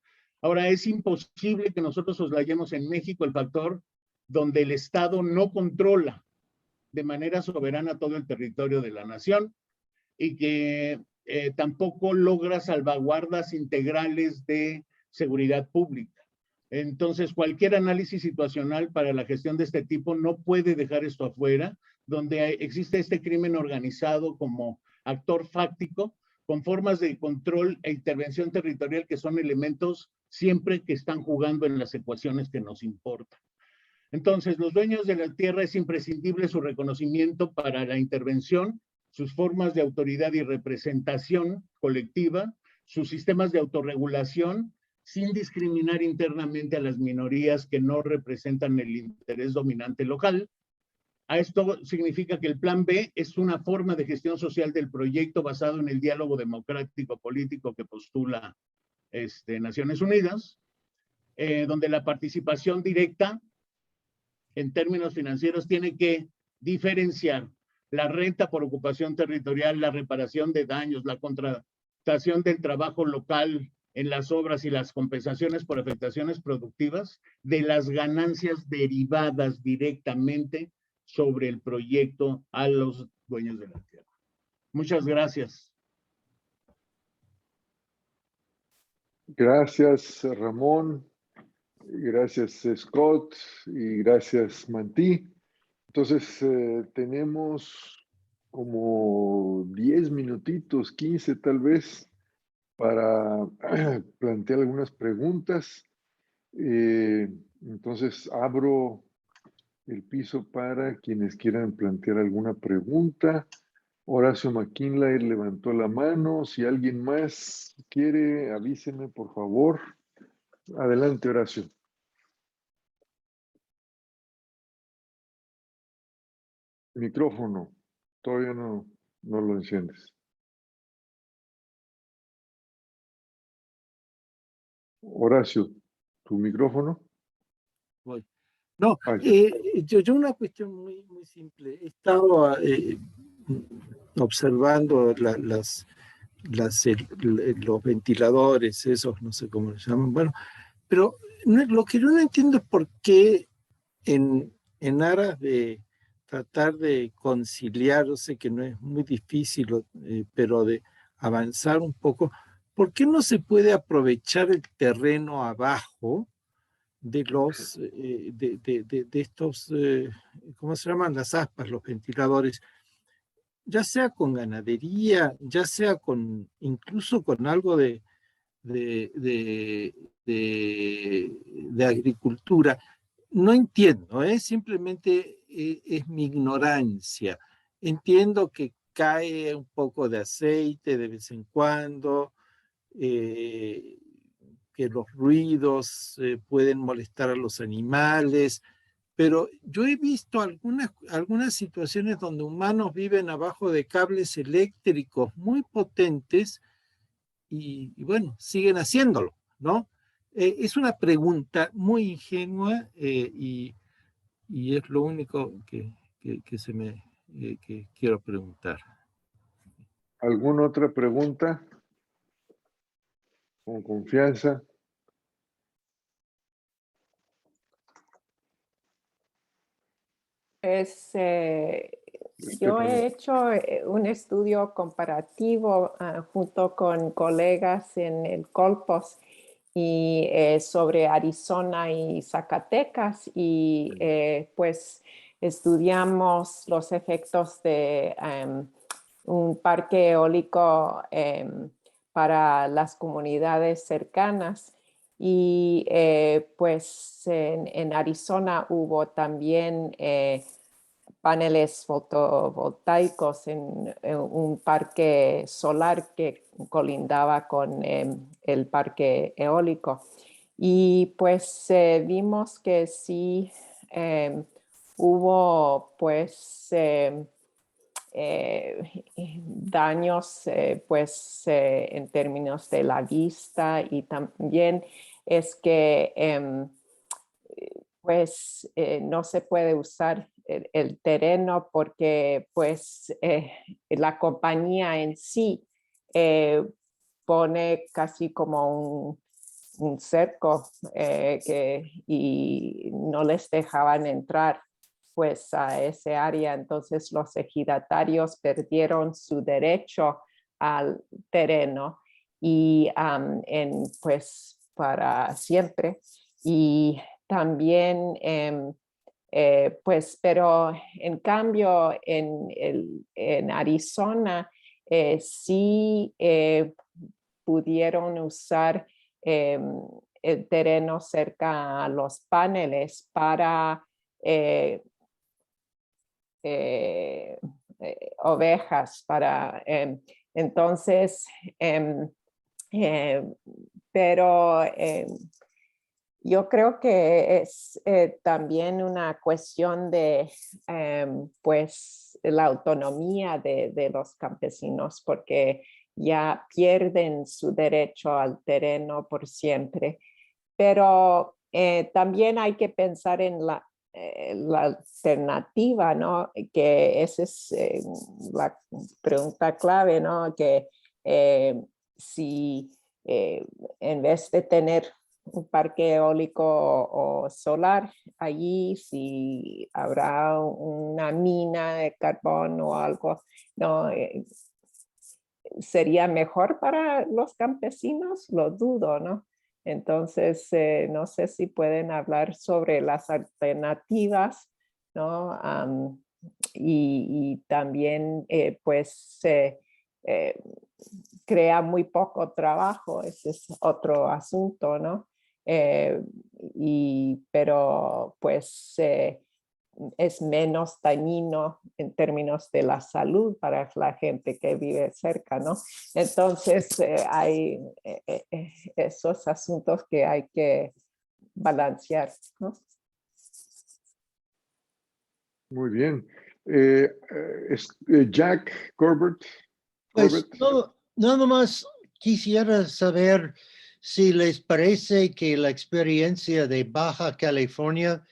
Ahora, es imposible que nosotros soslayemos en México el factor donde el Estado no controla de manera soberana todo el territorio de la nación y que tampoco logra salvaguardas integrales de seguridad pública. Entonces, cualquier análisis situacional para la gestión de este tipo no puede dejar esto afuera, donde existe este crimen organizado como actor fáctico, con formas de control e intervención territorial que son elementos siempre que están jugando en las ecuaciones que nos importan. Entonces, los dueños de la tierra es imprescindible su reconocimiento para la intervención, sus formas de autoridad y representación colectiva, sus sistemas de autorregulación, sin discriminar internamente a las minorías que no representan el interés dominante local. A esto significa que el Plan B es una forma de gestión social del proyecto basado en el diálogo democrático político que postula Naciones Unidas, donde la participación directa en términos financieros tiene que diferenciar la renta por ocupación territorial, la reparación de daños, la contratación del trabajo local en las obras y las compensaciones por afectaciones productivas de las ganancias derivadas directamente sobre el proyecto a los dueños de la tierra. Muchas gracias. Gracias, Ramón. Gracias, Scott. Y gracias, Mantí. Entonces, tenemos como 10 minutitos, 15 tal vez, para plantear algunas preguntas. Entonces, abro el piso para quienes quieran plantear alguna pregunta. Horacio McKinley levantó la mano. Si alguien más quiere, avísenme, por favor. Adelante, Horacio. Micrófono. Todavía no lo enciendes. Horacio, ¿tu micrófono? Voy. No, yo una cuestión muy simple. He estado observando los ventiladores, esos, no sé cómo se llaman. Bueno, pero lo que yo no entiendo es por qué en aras de tratar de conciliar, yo sé que no es muy difícil, pero de avanzar un poco, ¿por qué no se puede aprovechar el terreno abajo de estos, ¿cómo se llaman? Las aspas, los ventiladores, ya sea con ganadería, ya sea incluso con algo de agricultura? No entiendo, simplemente es mi ignorancia. Entiendo que cae un poco de aceite de vez en cuando, que los ruidos pueden molestar a los animales, pero yo he visto algunas situaciones donde humanos viven abajo de cables eléctricos muy potentes y bueno, siguen haciéndolo, ¿no? Es una pregunta muy ingenua y es lo único que quiero preguntar. ¿Alguna otra pregunta? Con confianza. Yo he hecho un estudio comparativo junto con colegas en el Colpos y sobre Arizona y Zacatecas y pues estudiamos los efectos de un parque eólico para las comunidades cercanas. Y pues en Arizona hubo también paneles fotovoltaicos en un parque solar que colindaba con el parque eólico. Y pues vimos que sí hubo pues daños pues en términos de la vista y también es que pues no se puede usar el terreno porque pues la compañía en sí pone casi como un cerco y no les dejaban entrar pues a ese área. Entonces los ejidatarios perdieron su derecho al terreno y pues para siempre. Y también pues, pero en cambio en Arizona sí pudieron usar el terreno cerca a los paneles para ovejas, para entonces, pero yo creo que es también una cuestión de pues la autonomía de los campesinos porque ya pierden su derecho al terreno por siempre. Pero también hay que pensar en la alternativa, ¿no? Que esa es la pregunta clave, ¿no? Que si en vez de tener un parque eólico o solar allí, si habrá una mina de carbón o algo, no, sería mejor para los campesinos, lo dudo, ¿no? Entonces, no sé si pueden hablar sobre las alternativas, ¿no? Y también, pues, crea muy poco trabajo, ese es otro asunto, ¿no? Pero pues es menos dañino en términos de la salud para la gente que vive cerca, ¿no? Entonces hay esos asuntos que hay que balancear, ¿no? Muy bien. Jack Corbett. Pues no, nada más quisiera saber si les parece que la experiencia de Baja California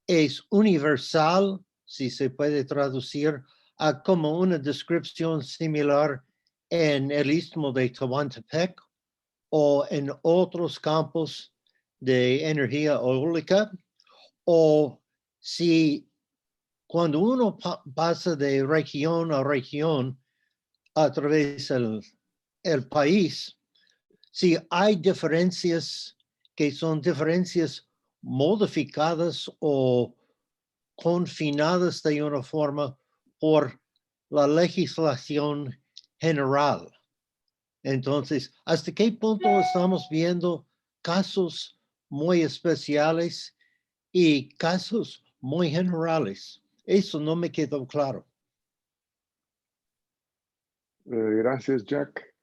es universal, si se puede traducir a como una descripción similar en el istmo de Tehuantepec o en otros campos de energía eólica, o si cuando uno pasa de región a región a través del país, si hay diferencias que son diferencias modificadas o confinadas de una forma por la legislación general. Entonces, ¿hasta qué punto estamos viendo casos muy especiales y casos muy generales? Eso no me quedó claro. Gracias, Jack.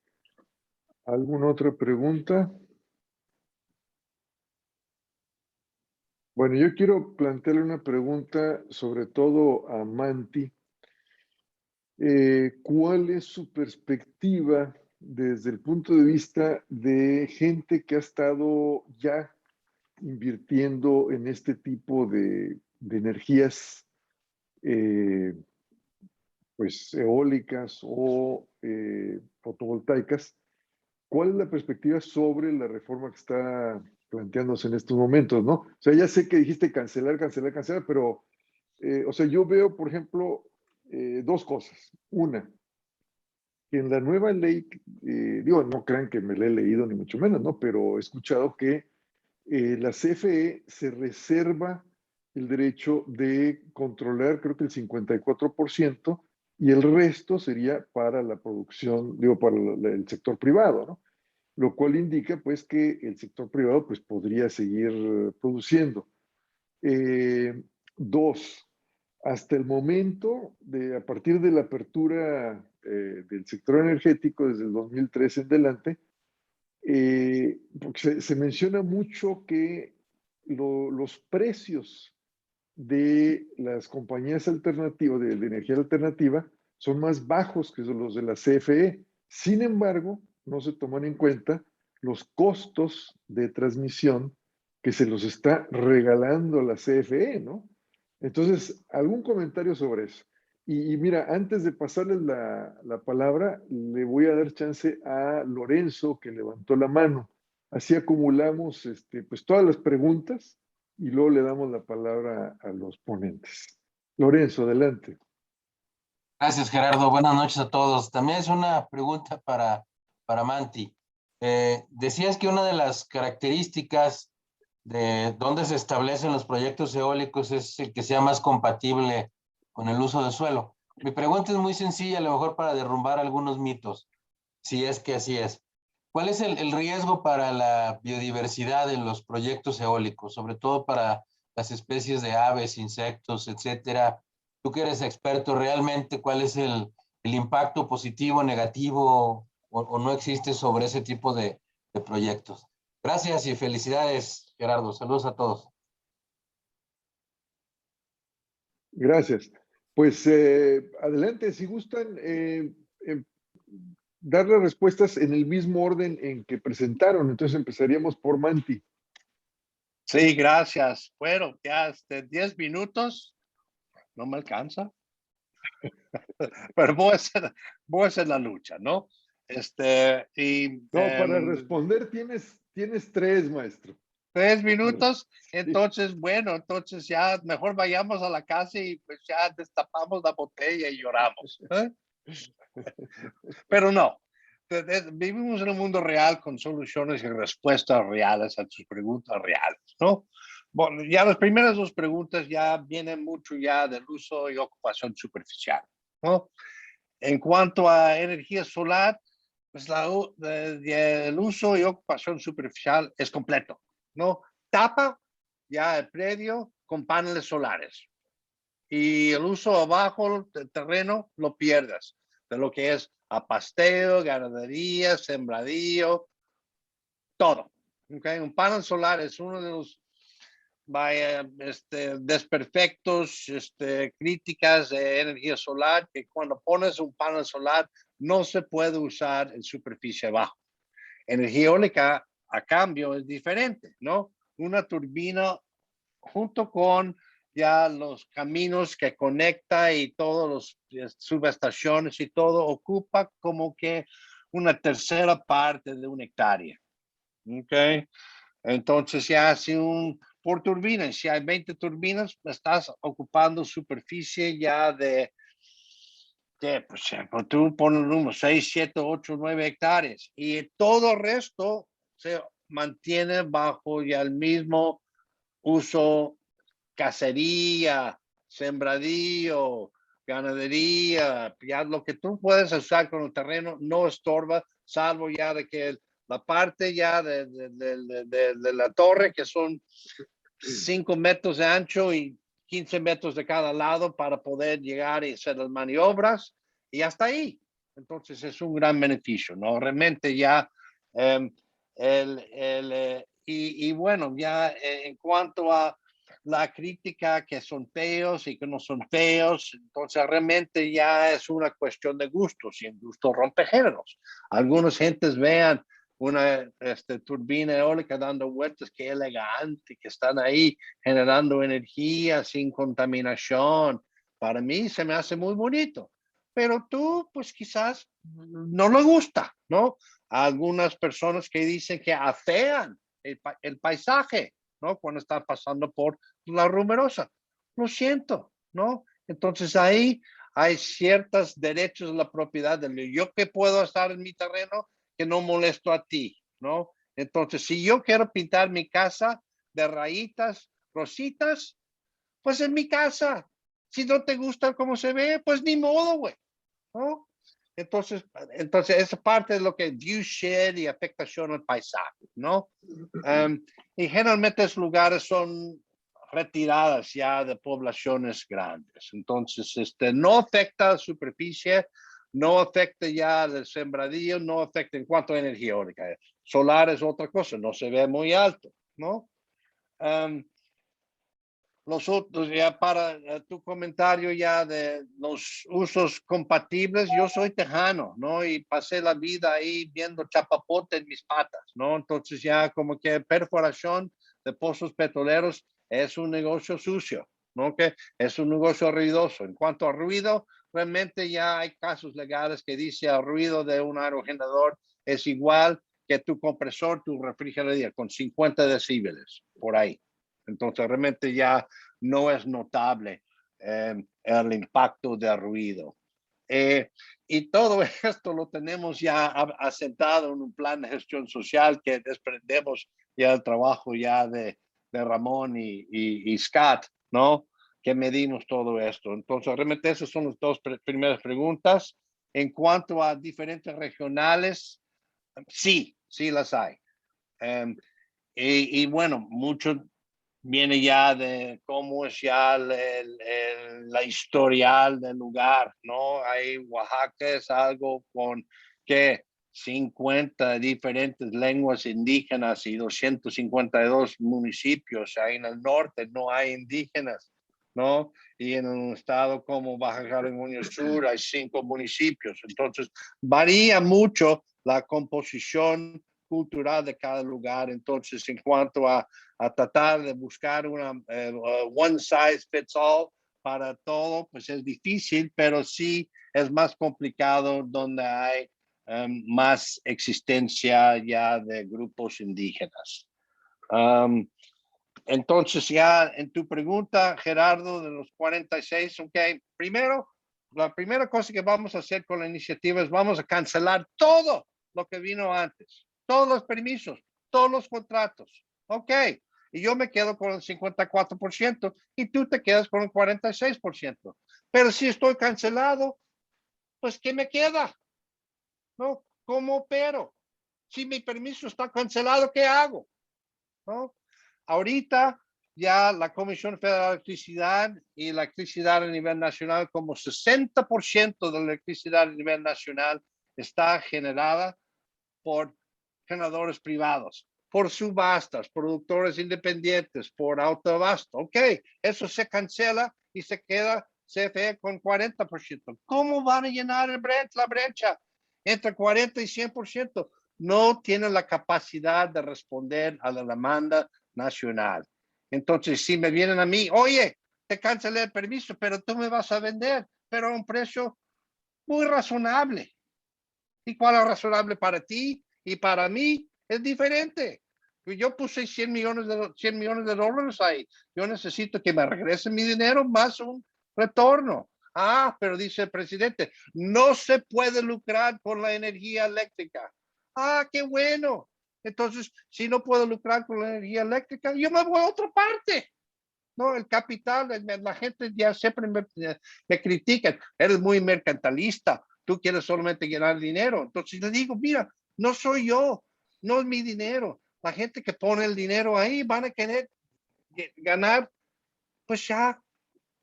¿Alguna otra pregunta? Bueno, yo quiero plantearle una pregunta sobre todo a Manti. ¿Cuál es su perspectiva desde el punto de vista de gente que ha estado ya invirtiendo en este tipo de energías pues eólicas o fotovoltaicas? ¿Cuál es la perspectiva sobre la reforma que está planteándose en estos momentos, no? O sea, ya sé que dijiste cancelar, cancelar, cancelar, pero, o sea, yo veo, por ejemplo, dos cosas. Una, que en la nueva ley, digo, no crean que me la he leído ni mucho menos, ¿no? Pero he escuchado que la CFE se reserva el derecho de controlar, creo que el 54%, y el resto sería para la producción, digo, para el sector privado, ¿no? Lo cual indica, pues, que el sector privado, pues, podría seguir produciendo. Dos, hasta el momento, a partir de la apertura del sector energético desde el 2013 en adelante, porque se menciona mucho que los precios de las compañías alternativas, de energía alternativa, son más bajos que los de la CFE. Sin embargo, no se toman en cuenta los costos de transmisión que se los está regalando la CFE, ¿no? Entonces, ¿algún comentario sobre eso? Y mira, antes de pasarles la palabra, le voy a dar chance a Lorenzo, que levantó la mano. Así acumulamos pues, todas las preguntas y luego le damos la palabra a los ponentes. Lorenzo, adelante. Gracias, Gerardo. Buenas noches a todos. También es una pregunta para Manti. Decías que una de las características de dónde se establecen los proyectos eólicos es el que sea más compatible con el uso de suelo. Mi pregunta es muy sencilla, a lo mejor para derrumbar algunos mitos, si es que así es. ¿Cuál es el riesgo para la biodiversidad en los proyectos eólicos, sobre todo para las especies de aves, insectos, etcétera? Tú que eres experto, ¿realmente cuál es el impacto positivo, negativo o no existe sobre ese tipo de proyectos? Gracias y felicidades, Gerardo. Saludos a todos. Gracias. Pues adelante, si gustan, dar las respuestas en el mismo orden en que presentaron. Entonces empezaríamos por Manti. Sí, gracias. Bueno, ya 10 minutos no me alcanza. Pero voy a hacer la lucha, ¿no? No, para responder tienes 3, maestro. 3 minutos, entonces, bueno, entonces ya mejor vayamos a la casa y pues ya destapamos la botella y lloramos. ¿Eh? Pero no, vivimos en un mundo real con soluciones y respuestas reales a tus preguntas reales, ¿no? Bueno, ya las primeras 2 preguntas ya vienen mucho ya del uso y ocupación superficial, ¿no? En cuanto a energía solar, pues el uso y ocupación superficial es completo, ¿no? Tapa ya el predio con paneles solares y el uso abajo del terreno lo pierdes de lo que es apasteo, ganadería, sembradío, todo. ¿Okay? Un panel solar es uno de los desperfectos, críticas de energía solar, que cuando pones un panel solar no se puede usar en superficie abajo. Energía eólica, a cambio, es diferente, ¿no? Una turbina junto con ya los caminos que conecta y todos los subestaciones y todo, ocupa como que una tercera parte de una hectárea. ¿Ok? Entonces ya si por turbina, si hay 20 turbinas, estás ocupando superficie ya de pues tú pones unos 6, 7, 8, 9 hectáreas y todo el resto se mantiene bajo ya el mismo uso, cacería, sembradío, ganadería, ya lo que tú puedes usar con el terreno no estorba, salvo ya de que la parte ya de la torre, que son 5 metros de ancho y 15 metros de cada lado para poder llegar y hacer las maniobras, y hasta ahí. Entonces es un gran beneficio, ¿no? Realmente ya, y bueno, ya en cuanto a la crítica que son feos y que no son feos, entonces realmente ya es una cuestión de gustos y el gusto rompe géneros. Algunas gentes vean una turbina eólica dando vueltas, qué elegante, que están ahí generando energía sin contaminación. Para mí se me hace muy bonito, pero tú pues quizás no le gusta, ¿no? A algunas personas que dicen que afean el paisaje, ¿no? Cuando están pasando por la rumorosa. Lo siento, ¿no? Entonces ahí hay ciertos derechos de la propiedad del yo que puedo estar en mi terreno que no molesto a ti, ¿no? Entonces, si yo quiero pintar mi casa de rayitas, rositas, pues en mi casa. Si no te gusta cómo se ve, pues ni modo, güey, ¿no? Entonces, esa parte es lo que viewshed y afectación al paisaje, ¿no? Y generalmente esos lugares son retiradas ya de poblaciones grandes. Entonces, no afecta la superficie, no afecta ya el sembradío, no afecta en cuanto a energía eólica. Solar es otra cosa, no se ve muy alto, ¿no? Los otros, ya para tu comentario ya de los usos compatibles, yo soy tejano, ¿no? Y pasé la vida ahí viendo chapapote en mis patas, ¿no? Entonces ya como que perforación de pozos petroleros es un negocio sucio, ¿no? Que es un negocio ruidoso. En cuanto a ruido, realmente ya hay casos legales que dice el ruido de un aerogenerador es igual que tu compresor, tu refrigerador, con 50 decibeles, por ahí. Entonces, realmente ya no es notable el impacto de ruido. Y todo esto lo tenemos ya asentado en un plan de gestión social que desprendemos ya del trabajo ya de Ramón y Scott, ¿no? Que medimos todo esto. Entonces, realmente esas son las dos primeras preguntas. En cuanto a diferentes regionales, sí las hay. Y bueno, mucho viene ya de cómo es ya la historial del lugar, ¿no? Hay Oaxaca es algo con que 50 diferentes lenguas indígenas y 252 municipios. Ahí en el norte no hay indígenas, ¿no? Y en un estado como Baja California Sur hay 5 municipios. Entonces, varía mucho la composición cultural de cada lugar. Entonces, en cuanto a tratar de buscar una one size fits all para todo, pues es difícil, pero sí es más complicado donde hay más existencia ya de grupos indígenas. Entonces, ya en tu pregunta, Gerardo, de los 46, ok, primero, la primera cosa que vamos a hacer con la iniciativa es vamos a cancelar todo lo que vino antes, todos los permisos, todos los contratos, ok, y yo me quedo con el 54% y tú te quedas con el 46%. Pero si estoy cancelado, pues ¿qué me queda? ¿No? ¿Cómo opero? Si mi permiso está cancelado, ¿qué hago? ¿No? Ahorita ya la Comisión Federal de Electricidad y la electricidad a nivel nacional, como 60% de la electricidad a nivel nacional está generada por generadores privados, por subastas, productores independientes, por autoabasto. Ok, eso se cancela y se queda CFE con 40%. ¿Cómo van a llenar la brecha entre 40 y 100%? No tienen la capacidad de responder a la demanda nacional. Entonces, si me vienen a mí, oye, te cancelé el permiso, pero tú me vas a vender, pero a un precio muy razonable. ¿Y cuál es razonable para ti y para mí? Es diferente. Yo puse 100 millones de dólares ahí. Yo necesito que me regresen mi dinero más un retorno. Ah, pero dice el presidente, no se puede lucrar con la energía eléctrica. Ah, qué bueno. Entonces, si no puedo lucrar con la energía eléctrica, yo me voy a otra parte. No, el capital, la gente ya siempre me critica. Eres muy mercantilista. Tú quieres solamente ganar dinero. Entonces le digo, mira, no soy yo, no es mi dinero. La gente que pone el dinero ahí van a querer ganar, pues ya,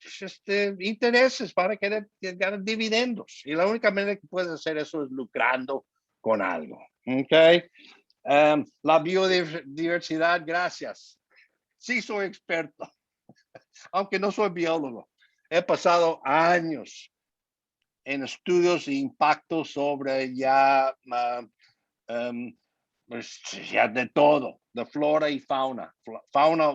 pues intereses, van a querer ganar dividendos. Y la única manera que puedes hacer eso es lucrando con algo. ¿Ok? La biodiversidad, gracias. Sí soy experto, aunque no soy biólogo. He pasado años en estudios de impacto sobre pues ya de todo, de flora y fauna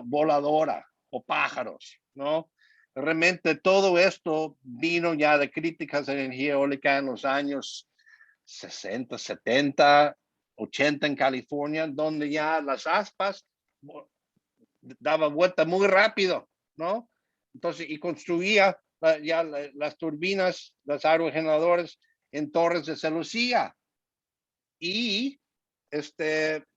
voladora o pájaros, ¿no? Realmente todo esto vino ya de críticas de energía eólica en los años 60, 70, 80 en California, donde ya las aspas daban vuelta muy rápido, ¿no? Entonces, y construía las turbinas, los aerogeneradores en Torres de Celosía. Y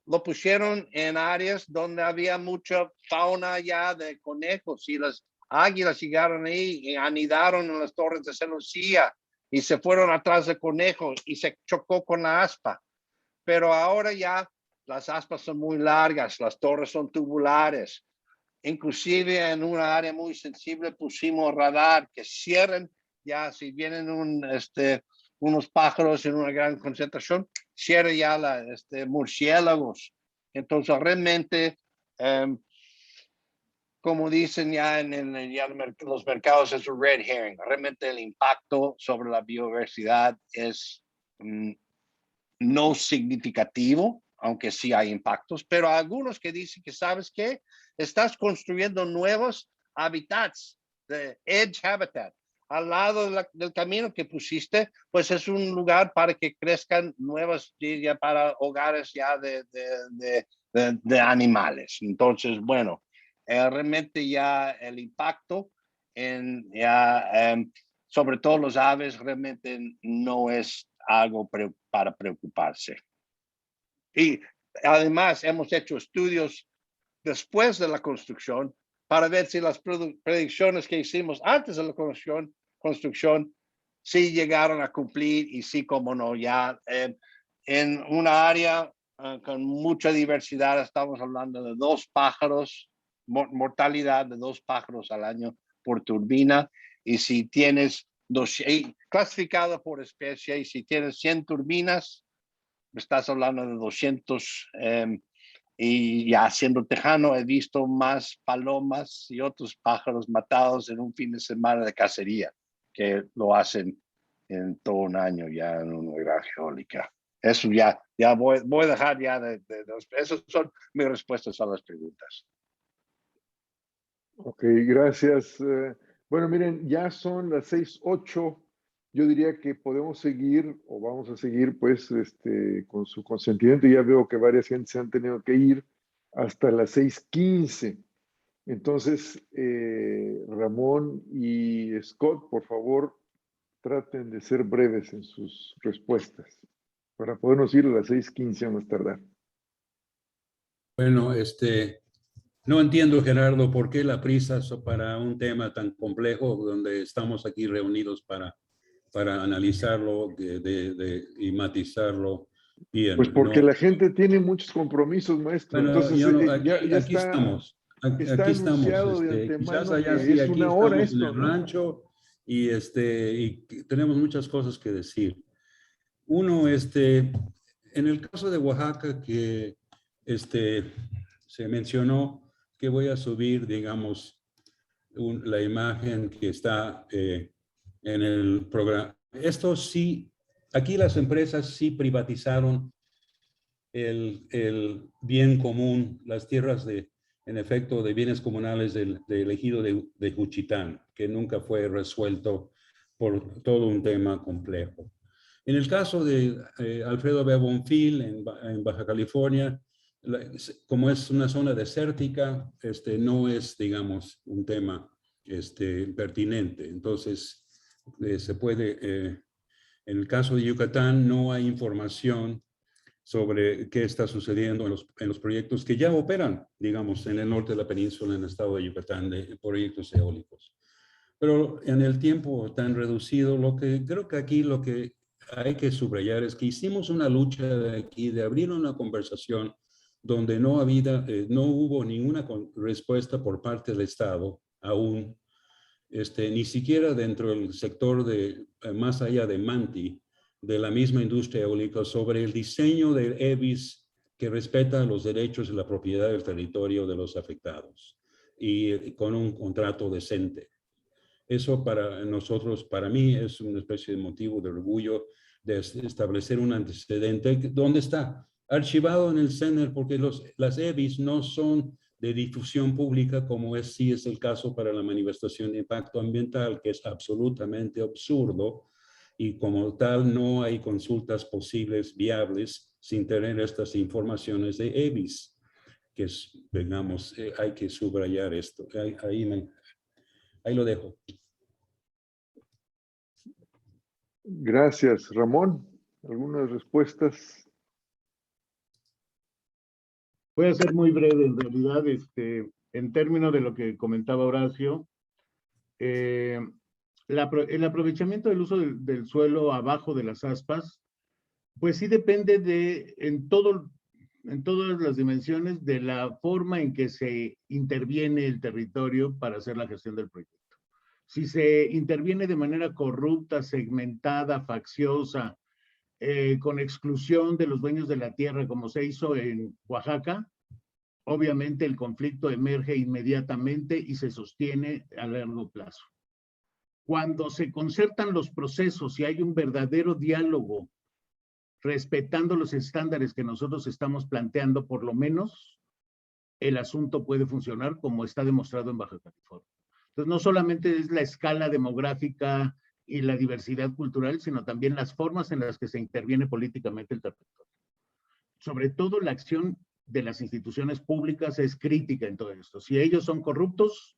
lo pusieron en áreas donde había mucha fauna ya de conejos, y las águilas llegaron ahí y anidaron en las Torres de Celosía y se fueron atrás de conejos y se chocó con la aspa. Pero ahora ya las aspas son muy largas, las torres son tubulares. Inclusive en una área muy sensible pusimos radar que cierren ya si vienen unos pájaros en una gran concentración, cierre ya murciélagos. Entonces realmente, como dicen ya los mercados, es un red herring. Realmente el impacto sobre la biodiversidad es no significativo, aunque sí hay impactos, pero algunos que dicen que, ¿sabes qué? Estás construyendo nuevos hábitats, de edge habitat, al lado del camino que pusiste, pues es un lugar para que crezcan nuevas, ya para hogares ya de animales. Entonces, bueno, realmente ya el impacto sobre todo los aves realmente no es algo para preocuparse. Y además hemos hecho estudios después de la construcción para ver si las predicciones que hicimos antes de la construcción sí llegaron a cumplir, y sí, como no, ya en una área con mucha diversidad, estamos hablando de 2 pájaros, mortalidad de 2 pájaros al año por turbina, y si tienes clasificado por especie, y si tienes 100 turbinas, estás hablando de 200, y ya siendo tejano he visto más palomas y otros pájaros matados en un fin de semana de cacería que lo hacen en todo un año ya en una granja eólica. Eso ya voy a dejar ya esas son mis respuestas a las preguntas. Ok, gracias. Bueno, miren, ya son las 6:08. Yo diría que podemos seguir, o vamos a seguir, pues, con su consentimiento. Ya veo que varias gentes se han tenido que ir hasta las 6:15. Entonces, Ramón y Scott, por favor, traten de ser breves en sus respuestas para podernos ir a las 6:15 a más tardar. Bueno, no entiendo, Gerardo, por qué la prisa para un tema tan complejo donde estamos aquí reunidos para analizarlo y matizarlo bien. Pues porque la gente tiene muchos compromisos, maestro. Bueno, entonces ya aquí estamos. está Aquí estamos. anunciado de Quizás antemano allá que sí, es aquí una hora estamos en esto, el ¿no? rancho y tenemos muchas cosas que decir. Uno, en el caso de Oaxaca, que se mencionó, que voy a subir, digamos, la imagen que está en el programa. Esto sí, aquí las empresas sí privatizaron el bien común, las tierras en efecto, de bienes comunales del ejido de Juchitán, que nunca fue resuelto por todo un tema complejo. En el caso de Alfredo B. Bonfil, en Baja California, como es una zona desértica, no es, digamos, un tema pertinente. Entonces, se puede, en el caso de Yucatán, no hay información sobre qué está sucediendo en los proyectos que ya operan, digamos, en el norte de la península, en el estado de Yucatán, de proyectos eólicos. Pero en el tiempo tan reducido, creo que aquí lo que hay que subrayar es que hicimos una lucha aquí de abrir una conversación donde no hubo ninguna respuesta por parte del Estado aún, ni siquiera dentro del sector más allá de Manti, de la misma industria eólica, sobre el diseño del EBIS que respeta los derechos y la propiedad del territorio de los afectados y con un contrato decente. Eso para nosotros, para mí, es una especie de motivo de orgullo de establecer un antecedente. ¿Dónde está? Archivado en el CENER, porque las EBIS no son de difusión pública, como sí es el caso para la manifestación de impacto ambiental, que es absolutamente absurdo, y como tal no hay consultas posibles, viables, sin tener estas informaciones de EBIS, que es, digamos, hay que subrayar esto. Ahí lo dejo. Gracias, Ramón. ¿Algunas respuestas? Voy a ser muy breve, en realidad, en términos de lo que comentaba Horacio, el aprovechamiento del uso del suelo abajo de las aspas, pues sí depende en todas las dimensiones de la forma en que se interviene el territorio para hacer la gestión del proyecto. Si se interviene de manera corrupta, segmentada, facciosa, con exclusión de los dueños de la tierra, como se hizo en Oaxaca, obviamente el conflicto emerge inmediatamente y se sostiene a largo plazo. Cuando se concertan los procesos y hay un verdadero diálogo, respetando los estándares que nosotros estamos planteando, por lo menos, el asunto puede funcionar como está demostrado en Baja California. Entonces, no solamente es la escala demográfica y la diversidad cultural, sino también las formas en las que se interviene políticamente el territorio. Sobre todo la acción de las instituciones públicas es crítica en todo esto. Si ellos son corruptos,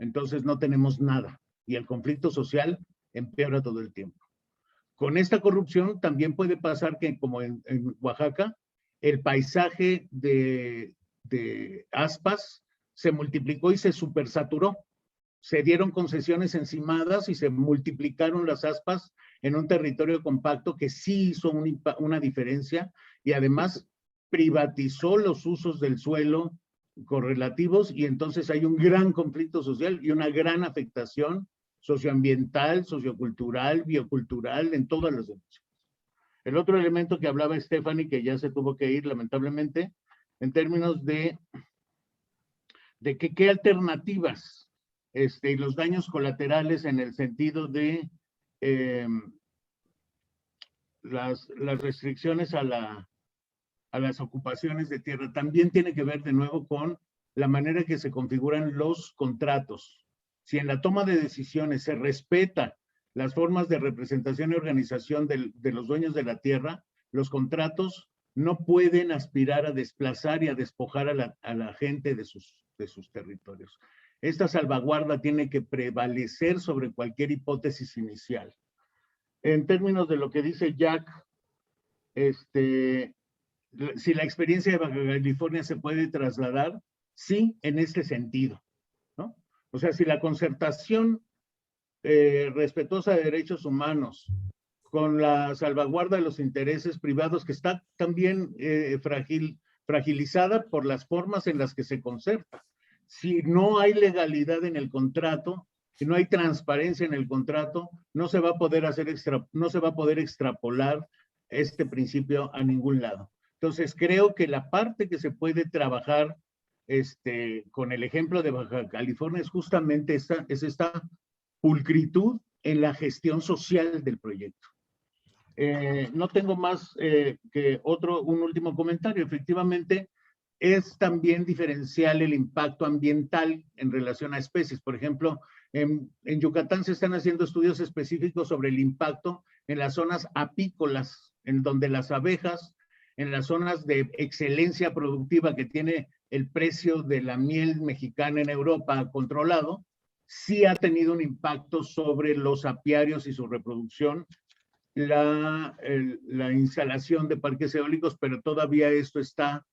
entonces no tenemos nada y el conflicto social empeora todo el tiempo. Con esta corrupción también puede pasar que, como en Oaxaca, el paisaje de aspas se multiplicó y se supersaturó. Se dieron concesiones encimadas y se multiplicaron las aspas en un territorio compacto que sí hizo una diferencia y además privatizó los usos del suelo correlativos y entonces hay un gran conflicto social y una gran afectación socioambiental, sociocultural, biocultural, en todas las dimensiones. El otro elemento que hablaba Stephanie, que ya se tuvo que ir lamentablemente, en términos de qué alternativas y los daños colaterales en el sentido de las restricciones a las ocupaciones de tierra, también tiene que ver de nuevo con la manera que se configuran los contratos. Si en la toma de decisiones se respeta las formas de representación y organización de los dueños de la tierra, los contratos no pueden aspirar a desplazar y a despojar a la gente de sus territorios. Esta salvaguarda tiene que prevalecer sobre cualquier hipótesis inicial. En términos de lo que dice Jack, si la experiencia de Baja California se puede trasladar, sí, en este sentido, ¿no? O sea, si la concertación respetuosa de derechos humanos con la salvaguarda de los intereses privados, que está también fragilizada por las formas en las que se concerta. Si no hay legalidad en el contrato, si no hay transparencia en el contrato, no se va a poder extrapolar este principio a ningún lado. Entonces, creo que la parte que se puede trabajar con el ejemplo de Baja California es justamente esta pulcritud en la gestión social del proyecto. No tengo más que un último comentario. Efectivamente, es también diferencial el impacto ambiental en relación a especies. Por ejemplo, en Yucatán se están haciendo estudios específicos sobre el impacto en las zonas apícolas, en donde las abejas, en las zonas de excelencia productiva que tiene el precio de la miel mexicana en Europa controlado, sí ha tenido un impacto sobre los apiarios y su reproducción, la instalación de parques eólicos, pero todavía esto está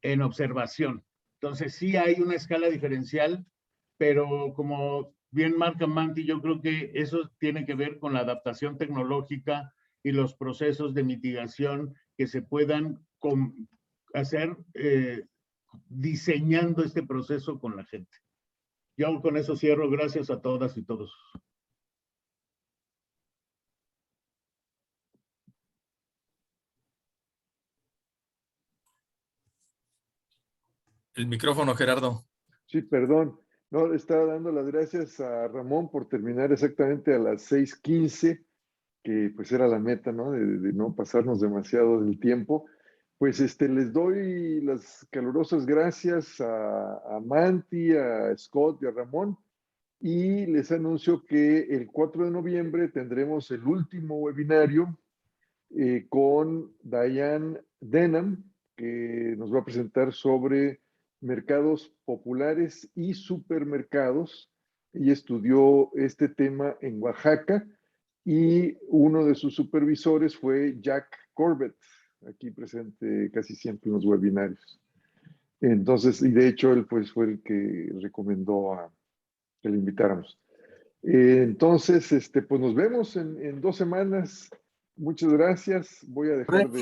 en observación. Entonces sí hay una escala diferencial, pero como bien marca Manti, yo creo que eso tiene que ver con la adaptación tecnológica y los procesos de mitigación que se puedan hacer diseñando este proceso con la gente. Yo con eso cierro. Gracias a todas y todos. El micrófono, Gerardo. Sí, perdón. No, estaba dando las gracias a Ramón por terminar exactamente a las 6:15, que pues era la meta, ¿no? De no pasarnos demasiado del tiempo. Pues les doy las calurosas gracias a Manti, a Scott y a Ramón, y les anuncio que el 4 de noviembre tendremos el último webinario con Diane Denham, que nos va a presentar sobre mercados populares y supermercados. Ella estudió este tema en Oaxaca y uno de sus supervisores fue Jack Corbett, aquí presente casi siempre en los webinarios. Entonces, y de hecho él pues fue el que recomendó que le invitáramos. Entonces, pues nos vemos en 2 semanas. Muchas gracias. Voy a dejar de...